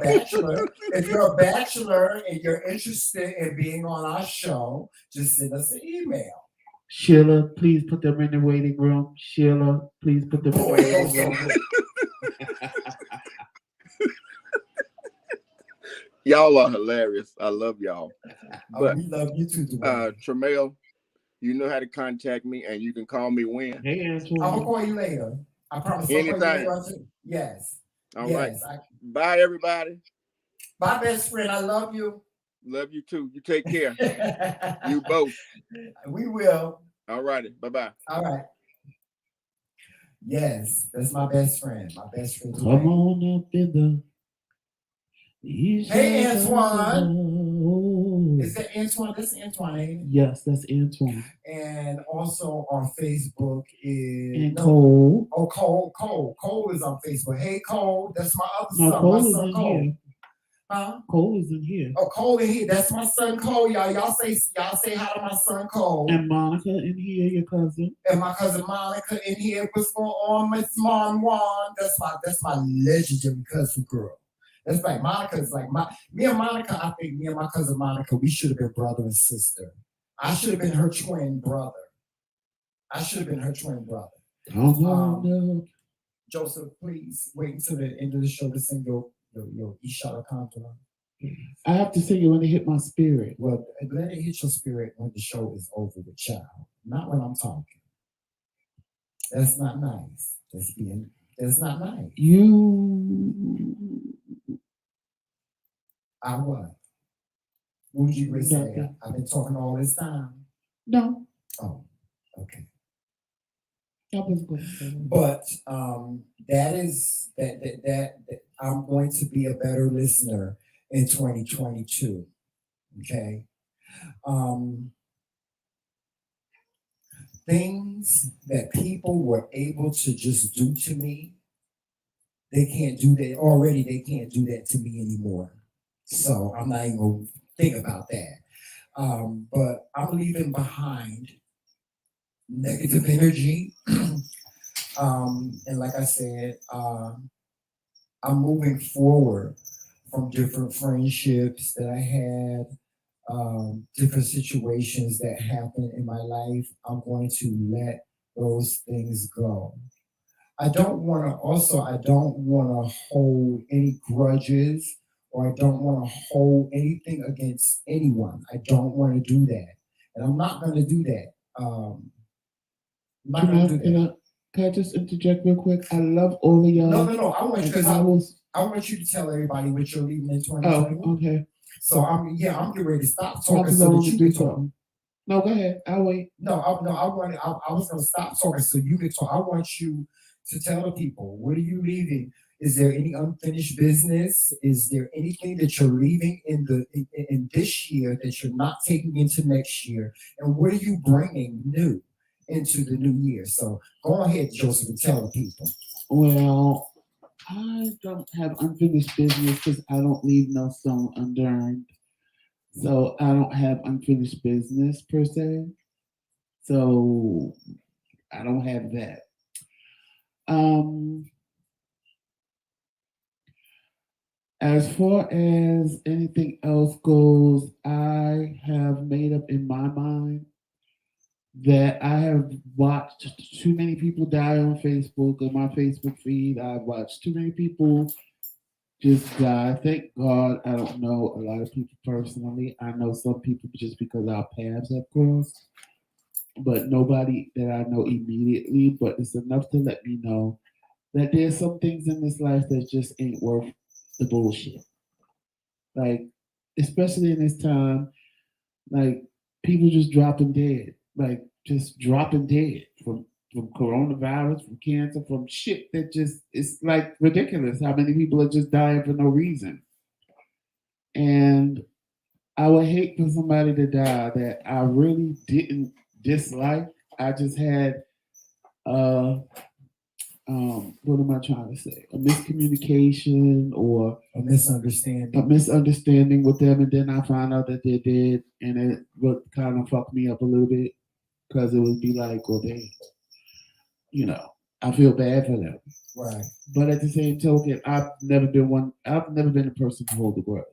bachelor, and you're interested in being on our show, just send us an email. Sheila, please put them in the waiting room. Sheila, please put them in the waiting room. Y'all are hilarious. I love y'all. But we love you too, Dwayne. Tremel, you know how to contact me, and you can call me when. Hey, Antoine. I'm gonna call you later. I promise. Anytime. Yes. All right. Bye, everybody. Bye, best friend. I love you. Love you too. You take care. You both. We will. All righty. Bye-bye. All right. Yes, that's my best friend. My best friend. Come on up in the. Hey, Antoine. Is that Antoine? That's Antoine, ain't it? Yes, that's Antoine. And also on Facebook is Cole. Oh, Cole. Cole is on Facebook. Hey, Cole. That's my other son. Cole my is son in Cole. Here. Huh? Cole is in here. Oh, Cole in here. That's my son Cole, y'all. Y'all say hi to my son Cole. And Monica in here, your cousin. And my cousin Monica in here. What's going on, Miss Monwan? That's my legendary cousin girl. That's like Monica's like me and Monica. I think me and my cousin Monica, we should have been brother and sister. I should have been her twin brother. Joseph, please wait until the end of the show to sing your Ishara Kantra. I have to sing it when it hit my spirit. Well, let it hit your spirit when the show is over with, child. Not when I'm talking. That's not nice. That's not nice. I what? What would you say? I've been talking all this time. No. Oh, okay. But that I'm going to be a better listener in 2022. Okay. Things that people were able to just do to me, they can't do that already. They can't do that to me anymore. So I'm not even gonna think about that. But I'm leaving behind negative energy. And like I said, I'm moving forward from different friendships that I had, different situations that happened in my life. I'm going to let those things go. I don't want to hold any grudges, or I don't want to hold anything against anyone. I don't want to do that. And I'm not going to do that. I'm not Can going I, to do can that. I, can I just interject real quick? I love all of No, y'all. no, no. Because I was. I want you to tell everybody what you're leaving in Oh, 2021. okay. So I'm getting ready to stop talking Because I so that want to you do can talk. something. No, go ahead. I'll wait. No, I was gonna stop talking so you can talk. I want you to tell the people, what are you leaving? Is there any unfinished business? Is there anything that you're leaving in this year that you're not taking into next year? And what are you bringing new into the new year? So go ahead, Joseph, and tell the people. Well, I don't have unfinished business because I don't leave no stone unturned. So I don't have unfinished business per se. So I don't have that. Um, as far as anything else goes, I have made up in my mind that I have watched too many people die on Facebook, on my Facebook feed. I've watched too many people just die. Thank God I don't know a lot of people personally. I know some people just because our paths have crossed, but nobody that I know immediately. But it's enough to let me know that there's some things in this life that just ain't worth the bullshit. Like, especially in this time, like people just dropping dead, like just dropping dead from coronavirus, from cancer, from shit that just it's like ridiculous how many people are just dying for no reason. And I would hate for somebody to die that I really didn't dislike. I just had uh what am I trying to say? A miscommunication or A misunderstanding. a misunderstanding with them, and then I found out that they did, and it would kind of fuck me up a little bit because it would be like, well, they, you know, I feel bad for them. Right. But at the same token, I've never been one. I've never been a person to hold a grudge.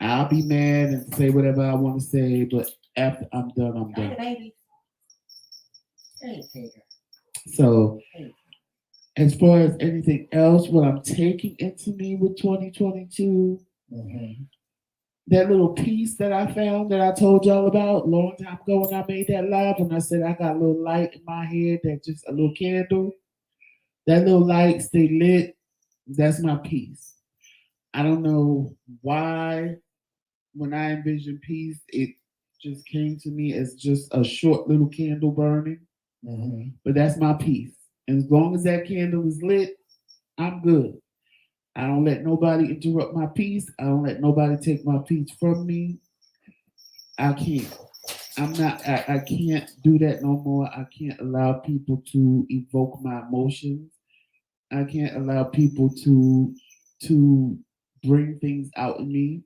I'll be mad and say whatever I want to say, but after I'm done, I'm done. Hey, baby. So as far as anything else, what I'm taking into me with 2022, Mm-hmm. that little piece that I found that I told y'all about a long time ago when I made that live, when I said I got a little light in my head, that just a little candle, that little light stay lit. That's my piece. I don't know why when I envision peace, it just came to me as just a short little candle burning. Mm-hmm. But that's my peace. And as long as that candle is lit, I'm good. I don't let nobody interrupt my peace. I don't let nobody take my peace from me. I can't. I'm not. I can't do that no more. I can't allow people to evoke my emotions. I can't allow people to bring things out in me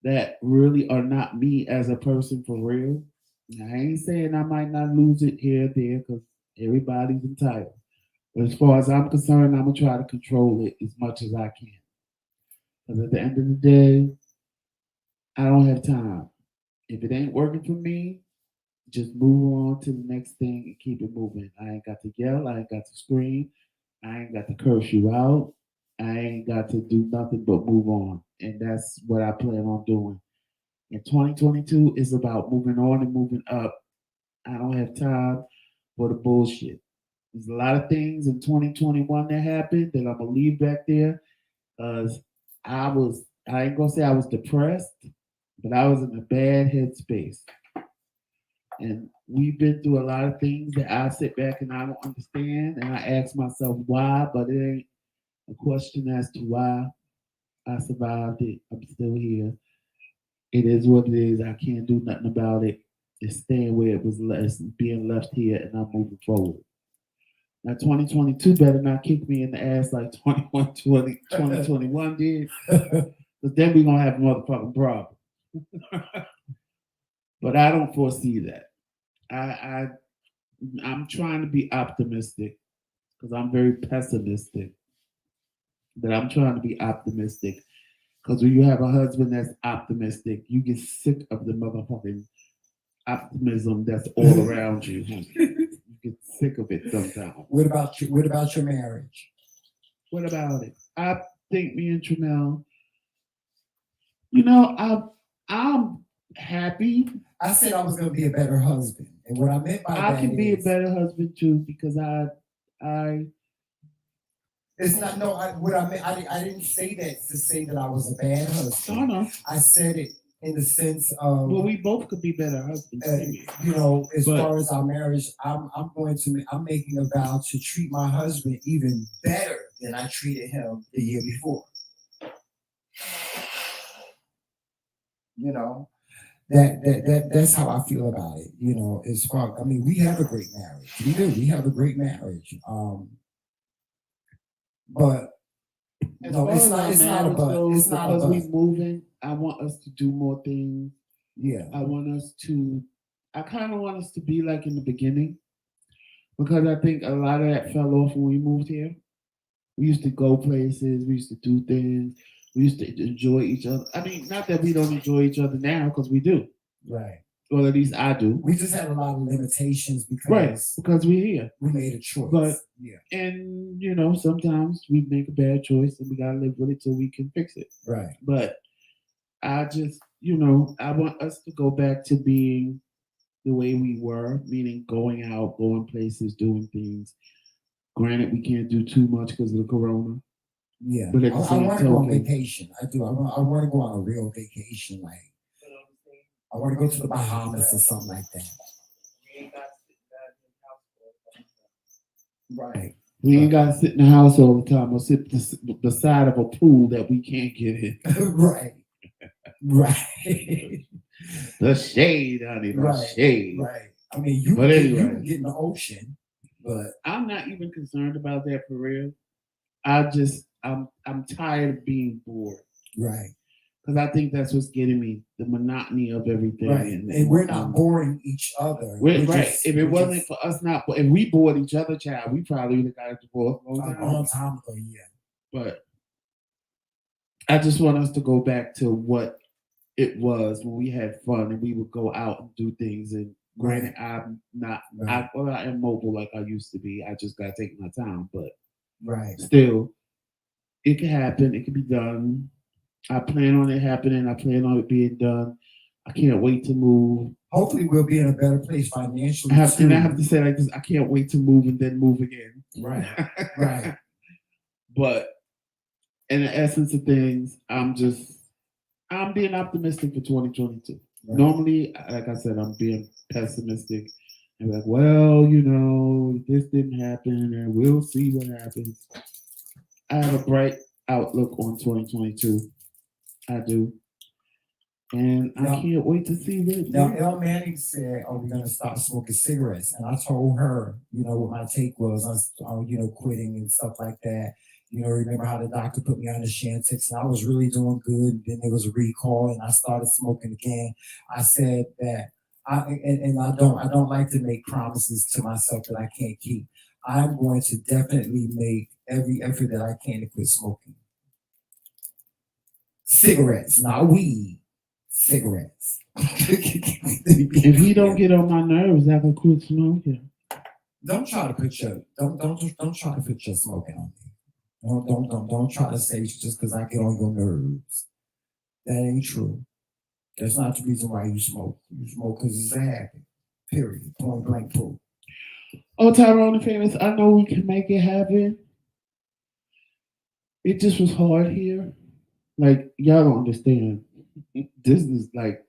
that really are not me as a person for real. I ain't saying I might not lose it here or there because everybody's entitled. But as far as I'm concerned, I'm gonna try to control it as much as I can. Because at the end of the day, I don't have time. If it ain't working for me, just move on to the next thing and keep it moving. I ain't got to yell. I ain't got to scream. I ain't got to curse you out. I ain't got to do nothing but move on. And that's what I plan on doing. And 2022 is about moving on and moving up. I don't have time for the bullshit. There's a lot of things in 2021 that happened that I'm gonna leave back there because I ain't gonna say I was depressed, but I was in a bad headspace. And we've been through a lot of things that I sit back and I don't understand. And I ask myself why, but it ain't a question as to why I survived it. I'm still here. It is what it is. I can't do nothing about it. It's staying where it was being left here, and I'm moving forward. Now, 2022 better not kick me in the ass like 2021 did, because then we're going to have a motherfucking problem. But I don't foresee that. I I'm trying to be optimistic because I'm very pessimistic. But I'm trying to be optimistic. Because when you have a husband that's optimistic, you get sick of the motherfucking optimism that's all around you. You get sick of it sometimes. What about you? What about your marriage? What about it? I think me and Trinell, you know, I'm happy. I said I was going to be a better husband, and what I meant by I that can be a is, better husband too because I it's not no. What I meant, I didn't say that to say that I was a bad don't husband. know. I said it in the sense of, Well, we both could be better husbands. Period. you know, as But- far as our marriage, I'm making a vow to treat my husband even better than I treated him the year before. You know, that's how I feel about it. You know, as far, I mean, we have a great marriage. We do. We have a great marriage. But As no, far it's as not. our It's not a marriage but. goes, It's not a because but. we moving. I want us to do more things. Yeah. I want us to. I kind of want us to be like in the beginning, because I think a lot of that fell off when we moved here. We used to go places. We used to do things. We used to enjoy each other. I mean, not that we don't enjoy each other now, because we do. Right. Well, at least I do. We just had a lot of limitations Right, because because we're here. we made a choice. But- yeah. And you know, sometimes we make a bad choice, and we gotta live with it till we can fix it. Right. But I just, you know, I want us to go back to being the way we were, meaning going out, going places, doing things. Granted, we can't do too much because of the corona. Yeah. But at the I same want to go on token- vacation. I do. I want to go on a real vacation. Like, I want to go to the Bahamas or something like that. Right. We ain't gotta sit in the house all the time or sit beside of a pool that we can't get in. Right. Right. The shade, honey, the Right. shade. Right. I mean, you, But you anyway. can get in the ocean, but I'm not even concerned about that for real. I'm tired of being bored. right. Because I think that's what's getting me, the monotony of everything. Right. And we're not boring each other. We're, We're right. just- If it we're wasn't just- for us not, if we bored each other, child, we probably would have got a divorce a long a time long ago. time ago, yeah. But I just want us to go back to what it was when we had fun and we would go out and do things. And granted, I'm not, Right. I am mobile like I used to be. I just got to take my time. But Right. still, it can happen. It can be done. I plan on it happening. I plan on it being done. I can't wait to move. Hopefully, we'll be in a better place financially. And I too. have to say like this, I can't wait to move and then move again. Right. Right. But in the essence of things, I'm being optimistic for 2022. Right. Normally, like I said, I'm being pessimistic and like, well, you know, this didn't happen and we'll see what happens. I have a bright outlook on 2022. I do. And I Now- can't wait to see what it Now, does. Elle Manning said, "Are we going to stop smoking cigarettes?" And I told her, you know, what my take was on, you know, quitting and stuff like that. You know, remember how the doctor put me on the Chantix, and I was really doing good. And then there was a recall, and I started smoking again. I said that I don't like to make promises to myself that I can't keep. I'm going to definitely make every effort that I can to quit smoking. Cigarettes, not weed. Cigarettes. If he don't get on my nerves, I can quit smoking. Don't try to put your don't try to put your smoking on me. Don't try to say just because I get on your nerves. That ain't true. That's not the reason why you smoke. You smoke because it's a habit. Period. Point blank proof. Oh, Tyrone and Famous, I know we can make it happen. It just was hard here. Like, y'all don't understand. This is like,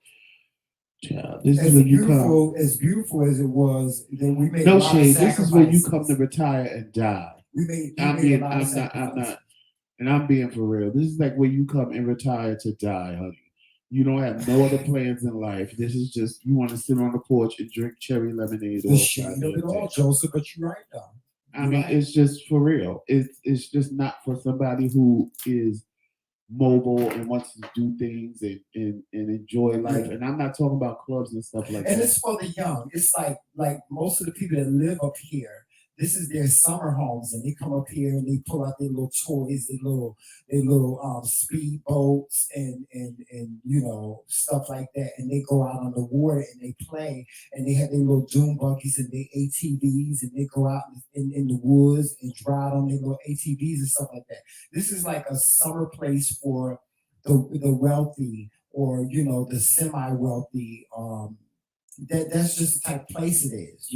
child, this is where you come. As beautiful as it was, then we made a No lot of shade. This is where you come sacrifices. to retire and die. We made I'm a being, lot I'm of not, sacrifices. and I'm being for real. This is like where you come and retire to die, honey. You don't have no other plans in life. This is just you want to sit on the porch and drink cherry lemonade. The all shade of goddamn it all, day. Joseph, but you're right though. I mean, Right. it's just for real. It's just not for somebody who is mobile and wants to do things and enjoy life. Yeah. And I'm not talking about clubs and stuff like And that. it's for the young. It's like most of the people that live up here, This is their summer homes, and they come up here and they pull out their little toys, their little speed boats, and stuff like that, and they go out on the water and they play, and they have their little dune buggies and their ATVs, and they go out in the woods and drive on their little ATVs and stuff like that. This is like a summer place for the wealthy, or the semi-wealthy. That's just the type of place it is.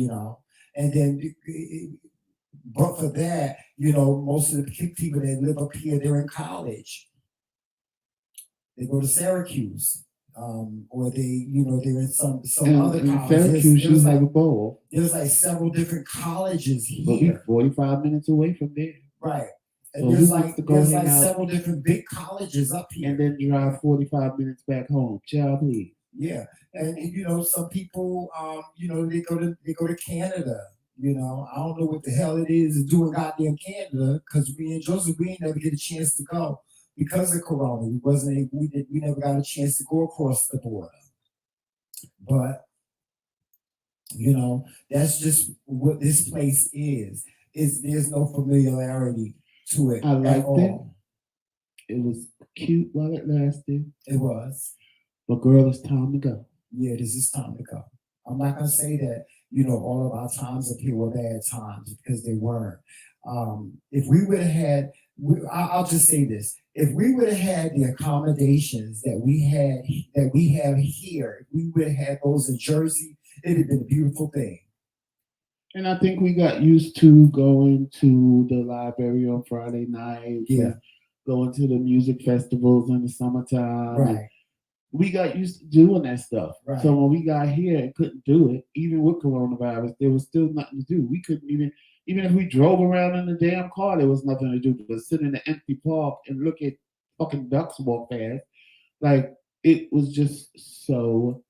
And then, but for that, most of the people that live up here, they're in college. They go to Syracuse, or they're in some other In college. Syracuse, you have a bowl, There's like several different colleges but we here, 45 minutes away from there. right? So And we used to go there's hang like out several different big colleges up here. and then drive 45 minutes back home. Child, please. Yeah, and some people, they go to Canada. I don't know what the hell it is to do in goddamn Canada, because we in Joseph, we ain't never get a chance to go because of Corona. We never got a chance to go across the border. But that's just what this place is. There's no familiarity to it I at liked it. all. It was cute while it lasted, It was. but girl, it's time to go. Yeah, this is time to go. I'm not gonna say that all of our times up here were bad times, because they weren't. If we would have had, I'll just say this: if we would have had the accommodations that we have here, if we would have had those in Jersey, it'd have been a beautiful thing. And I think we got used to going to the library on Friday nights, Yeah, and going to the music festivals in the summertime. right, We got used to doing that stuff. right. So when we got here and couldn't do it, even with coronavirus, there was still nothing to do. We couldn't even if we drove around in the damn car, there was nothing to do but sit in the empty park and look at fucking ducks walk past. Like, it was just so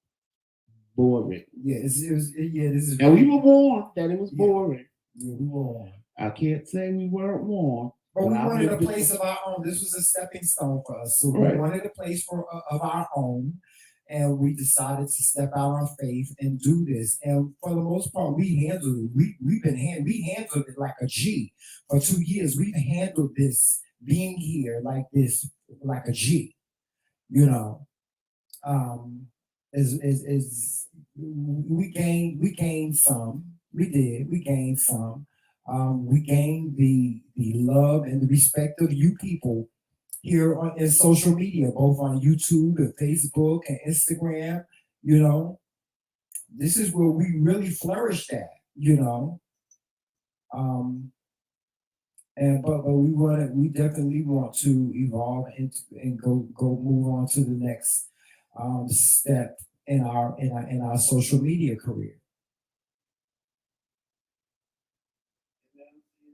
boring. Yeah, yeah. This is. And we were warned that it was Yeah. boring. Yeah, we were on. I can't say we weren't warned. But we I wanted a lived it. place of our own. This was a stepping stone for us. So we Right. wanted a place of our own, and we decided to step out on faith and do this. And for the most part, we handled it. We handled it like a G. For 2 years, we've handled this being here like this, like a G. You know, is we gained some. We gained some. We gained the love and the respect of you people here in social media, both on YouTube and Facebook and Instagram. You know, this is where we really flourished at. Um, but we definitely want to evolve and go move on to the next step in our social media career.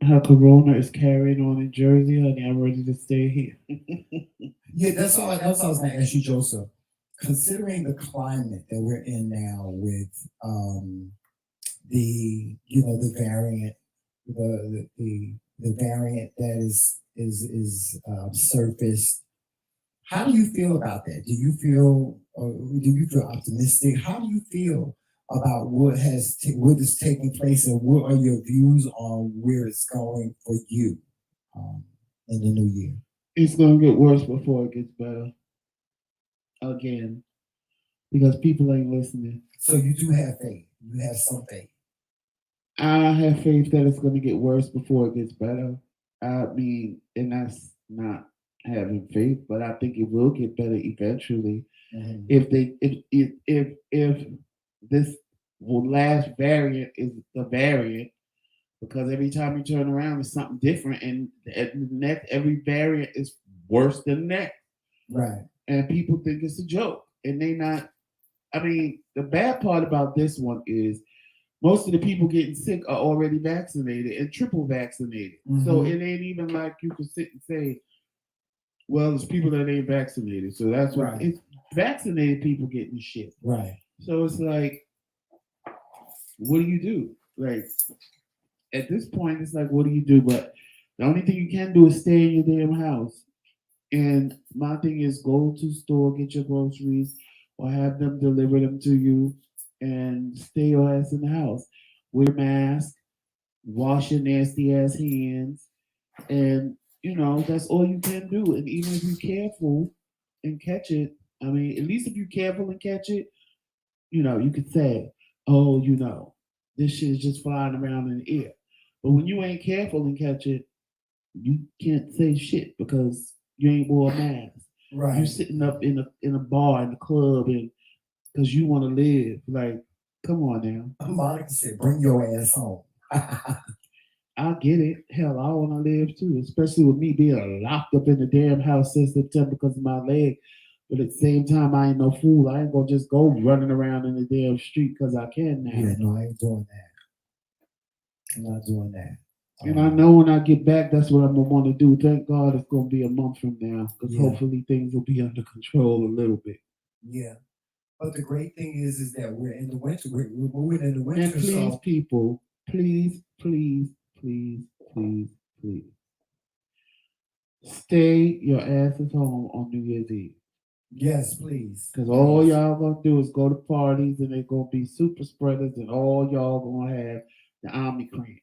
How Corona is carrying on in Jersey, honey. I'm ready to stay here. Yeah, that's all. That's what I was going to ask you, Joseph. Considering the climate that we're in now, with the variant, the variant that is surfaced. How do you feel about that? Do you feel optimistic? How do you feel about what is taking place, and what are your views on where it's going for you in the new year? It's gonna get worse before it gets better. Again, because people ain't listening. So you do have faith. You have some faith. I have faith that it's gonna get worse before it gets better. I mean, and that's not having faith, but I think it will get better eventually. Mhm. If this last variant is the variant, because every time you turn around, it's something different, and the next every variant is worse than the next, Right. and people think it's a joke, and they not. I mean, the bad part about this one is most of the people getting sick are already vaccinated and triple vaccinated, so Mhm. it ain't even like you can sit and say, well, it's people that ain't vaccinated, so that's what Right. it's vaccinated people getting shit. Right. So it's like, what do you do? Like, at this point, it's like, what do you do? But the only thing you can do is stay in your damn house. And my thing is, go to the store, get your groceries, or have them deliver them to you, and stay your ass in the house. Wear a mask, wash your nasty ass hands, and that's all you can do. And even if you're careful and catch it, I mean, at least if you're careful and catch it, you could say, oh, this shit is just flying around in the air. But when you ain't careful and catch it, you can't say shit because you ain't wore a mask. You Right. sitting up in a bar in the club, and because you want to live. Like, come on now. Monica said, bring your ass home. I get it. Hell, I want to live too, especially with me being locked up in the damn house since September because of my leg. But at the same time, I ain't no fool. I ain't gonna just go running around in the damn street because I can now. Yeah, no, I ain't doing that. I'm not doing that. And I know when I get back, that's what I'm gonna want to do. Thank God it's gonna be a month from now, because hopefully things will be under control a little bit. Yeah. But the great thing is that we're in the winter. We're moving in the winter. And please, so people, please, please, please, please, please, stay your asses home on New Year's Eve. yes, please. Because all y'all gonna do is go to parties, and they're gonna be super spreaders, and all y'all gonna have the Omicron.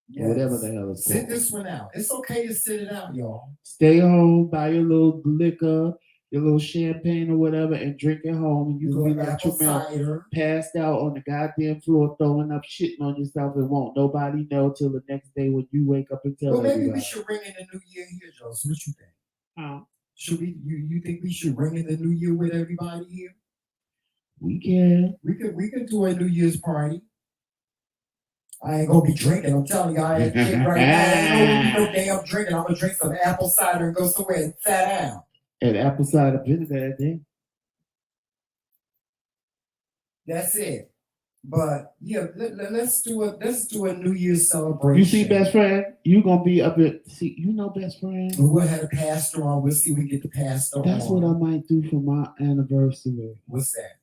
Yes. Whatever the hell it's called. Sit this one out. It's okay to sit it out, y'all. Stay home, buy your little liquor, your little champagne or whatever, and drink at home. And you can be like Tremel, passed out on the goddamn floor, throwing up, shitting on yourself, and won't nobody know till the next day when you wake up and tell well, maybe everybody. we should ring in the new year here, Joseph. What you think? Huh? Should we? You think we should ring in the new year with everybody here? We can. We can do a New Year's party. I ain't gonna be drinking. I'm telling you, I ain't drinking right now. I ain't gonna be no damn drinking. I'm gonna drink some apple cider and go somewhere and sit down. And apple cider vinegar that day. That's it. But yeah, let's do a New Year's celebration. You see, best friend, you gonna be up at best friend. We'll have a pastor on. We'll see if we get the pastor That's on. what I might do for my anniversary. What's that?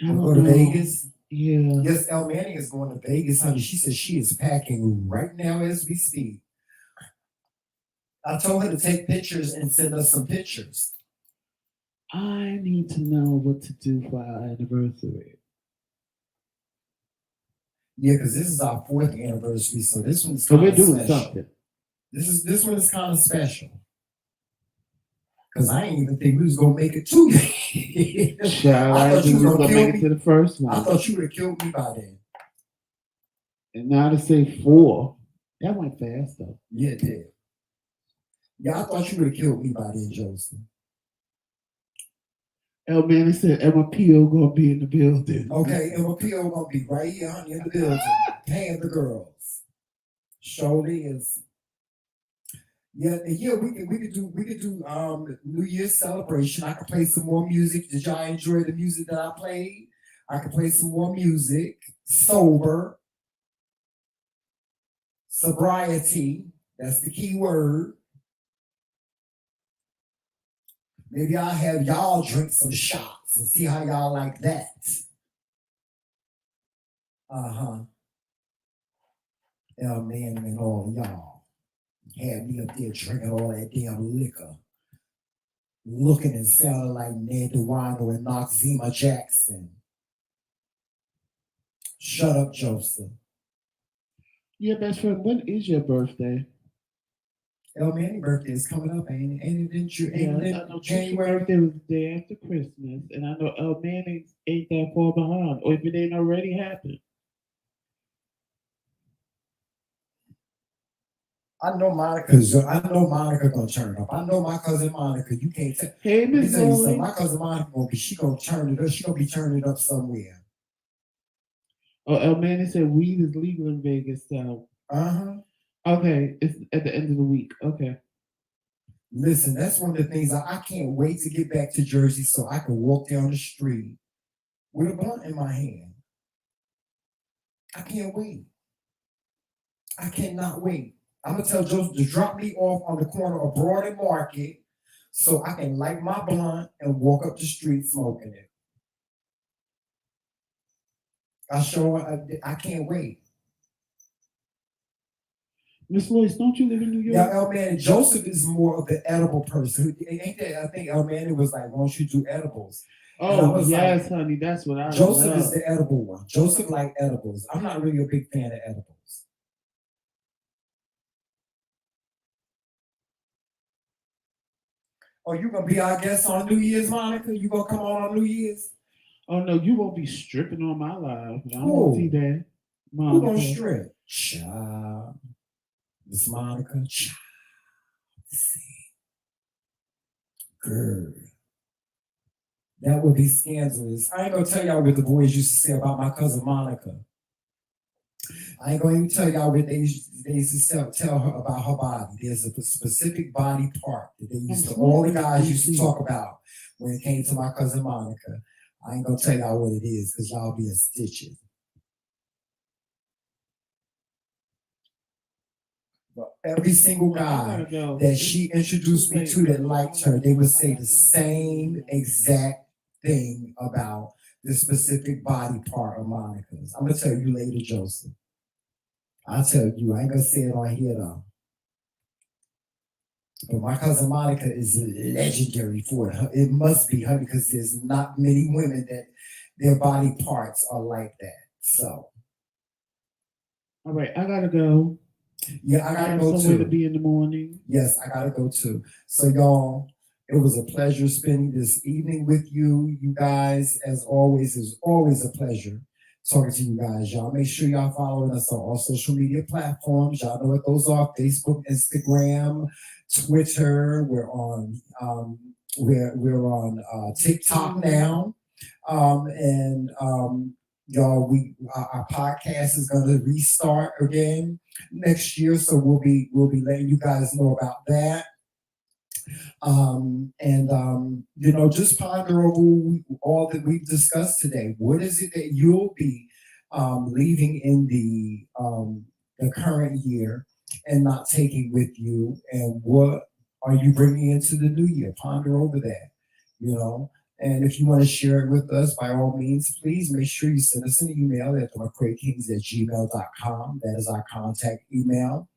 We'll go to Vegas. Yeah. Yes, El Manning is going to Vegas, honey. She says she is packing right now as we speak. I told her to take pictures and send us some pictures. I need to know what to do for our anniversary. Yeah, because this is our 4th anniversary, so this one's so we're doing special. something. This one is kind of special. Because I didn't even think we was gonna make it 2 years. I thought you were gonna make it to the first one. I thought you would have killed me by then. And now to say 4, that went fast though. Yeah, it did. Yeah, I thought you would have killed me by then, Joseph. El Manny said Emma Peel gonna be in the building. Okay, Emma Peel gonna be right here, honey, in the building, paying the girls. Surely is. Yeah, we could do New Year's celebration. I could play some more music. Did y'all enjoy the music that I played? I could play some more music. Sober. Sobriety. That's the key word. Maybe I'll have y'all drink some shots and see how y'all like that. El Man and all y'all. Had me up there drinking all that damn liquor. Looking and sounding like Ned DeWino and Noxzema Jackson. Shut up, Joseph. Yeah, best friend, when is your birthday? El Manny's birthday is coming up, ain't it? I know January birthday was the day after Christmas, and I know El Manny ain't that far behind, or if it ain't already happened. I know Monica gonna turn up. I know my cousin Monica. You can't tell. Hey, Miss Lily. My cousin Monica gonna turn it up. She gonna be turning it up somewhere. Oh, El Manny said weed is legal in Vegas, so. Okay, it's at the end of the week. Okay. Listen, that's one of the things I can't wait to get back to Jersey so I can walk down the street with a blunt in my hand. I can't wait. I cannot wait. I'm gonna tell Joseph to drop me off on the corner of Broad and Market so I can light my blunt and walk up the street smoking it. I can't wait. Miss Lois, don't you live in New York? Yeah, El Manny, Joseph is more of the edible person. Ain't that? I think El Manny was like, why don't you do edibles? I Oh was yes, like, honey, that's what I Joseph love. is the edible one. Joseph like edibles. I'm not really a big fan of edibles. Oh, you gonna be our guest on New Year's, Monica? You gonna come on New Year's? Oh no, you won't be stripping on my live. I Who? won't see that. Who gonna Monica. strip? Child. Miss Monica. Child. Girl. That would be scandalous. I ain't gonna tell y'all what the boys used to say about my cousin Monica. I ain't gonna even tell y'all what they used to tell her about her body. There's a specific body part that they used to, all the guys used to talk about when it came to my cousin Monica. I ain't gonna tell y'all what it is because y'all be a stitches. But every single guy that she introduced me to that liked her, they would say the same exact thing about the specific body part of Monica's. I'm gonna tell you later, Joseph. I'll tell you. I ain't gonna say it on here though. But my cousin Monica is legendary for it. It must be her because there's not many women that their body parts are like that. So. All right, I gotta go. Yeah, I gotta go somewhere too. to be in the morning. Yes, I gotta go too. So y'all, it was a pleasure spending this evening with you. You guys, as always, it was always a pleasure talking to you guys. Y'all make sure y'all following us on all social media platforms. Y'all know what those are: Facebook, Instagram, Twitter. We're on we're on TikTok now. Y'all, our podcast is going to restart again next year, so we'll be letting you guys know about that. Just ponder over all that we've discussed today. What is it that you'll be leaving in the current year and not taking with you, and what are you bringing into the new year? Ponder over that. And if you want to share it with us, by all means, please make sure you send us an email at TheMKingz@gmail.com. That is our contact email.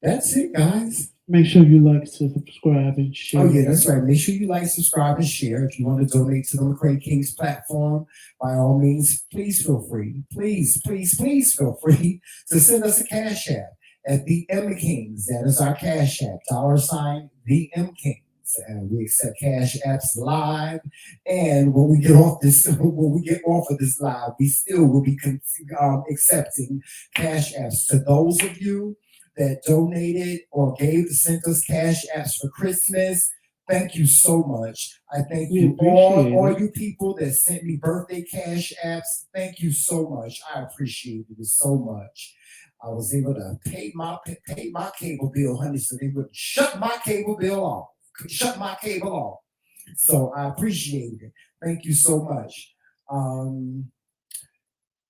That's it, guys. Make sure you like, subscribe, and share. Oh, yeah, that's right. Make sure you like, subscribe, and share. If you want to donate to the TheMKingz platform, by all means, please feel free. Please, please, please feel free to send us a cash app at TheMKingz. That is our cash app, $ TheMKingz. And we accept cash apps live. And when we get off of this live, we still will be accepting cash apps. To those of you that donated or sent us cash apps for Christmas, thank you so much. I thank you all you people that sent me birthday cash apps. Thank you so much. I appreciate it so much. I was able to pay my cable bill, honey, so they would shut my cable bill off. Shut my cable off. So I appreciate it. Thank you so much.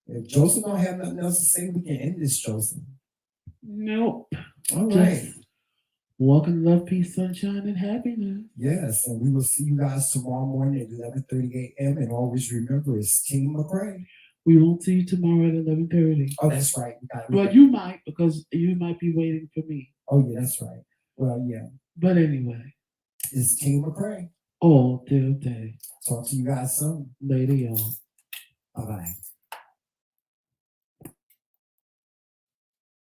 If Joseph don't have nothing else to say, we can end this, Joseph. Nope. All right. Walk in love, peace, sunshine, and happiness. Yes, and we will see you guys tomorrow morning at 11:30 a.m. And always remember, it's Team McCray. We won't see you tomorrow at 11:30. Oh, that's right. Well, you might, because you might be waiting for me. Oh, yeah, that's right. Well, yeah. But anyway. It's Team McCray. All day. Talk to you guys soon. Later, y'all. Bye-bye.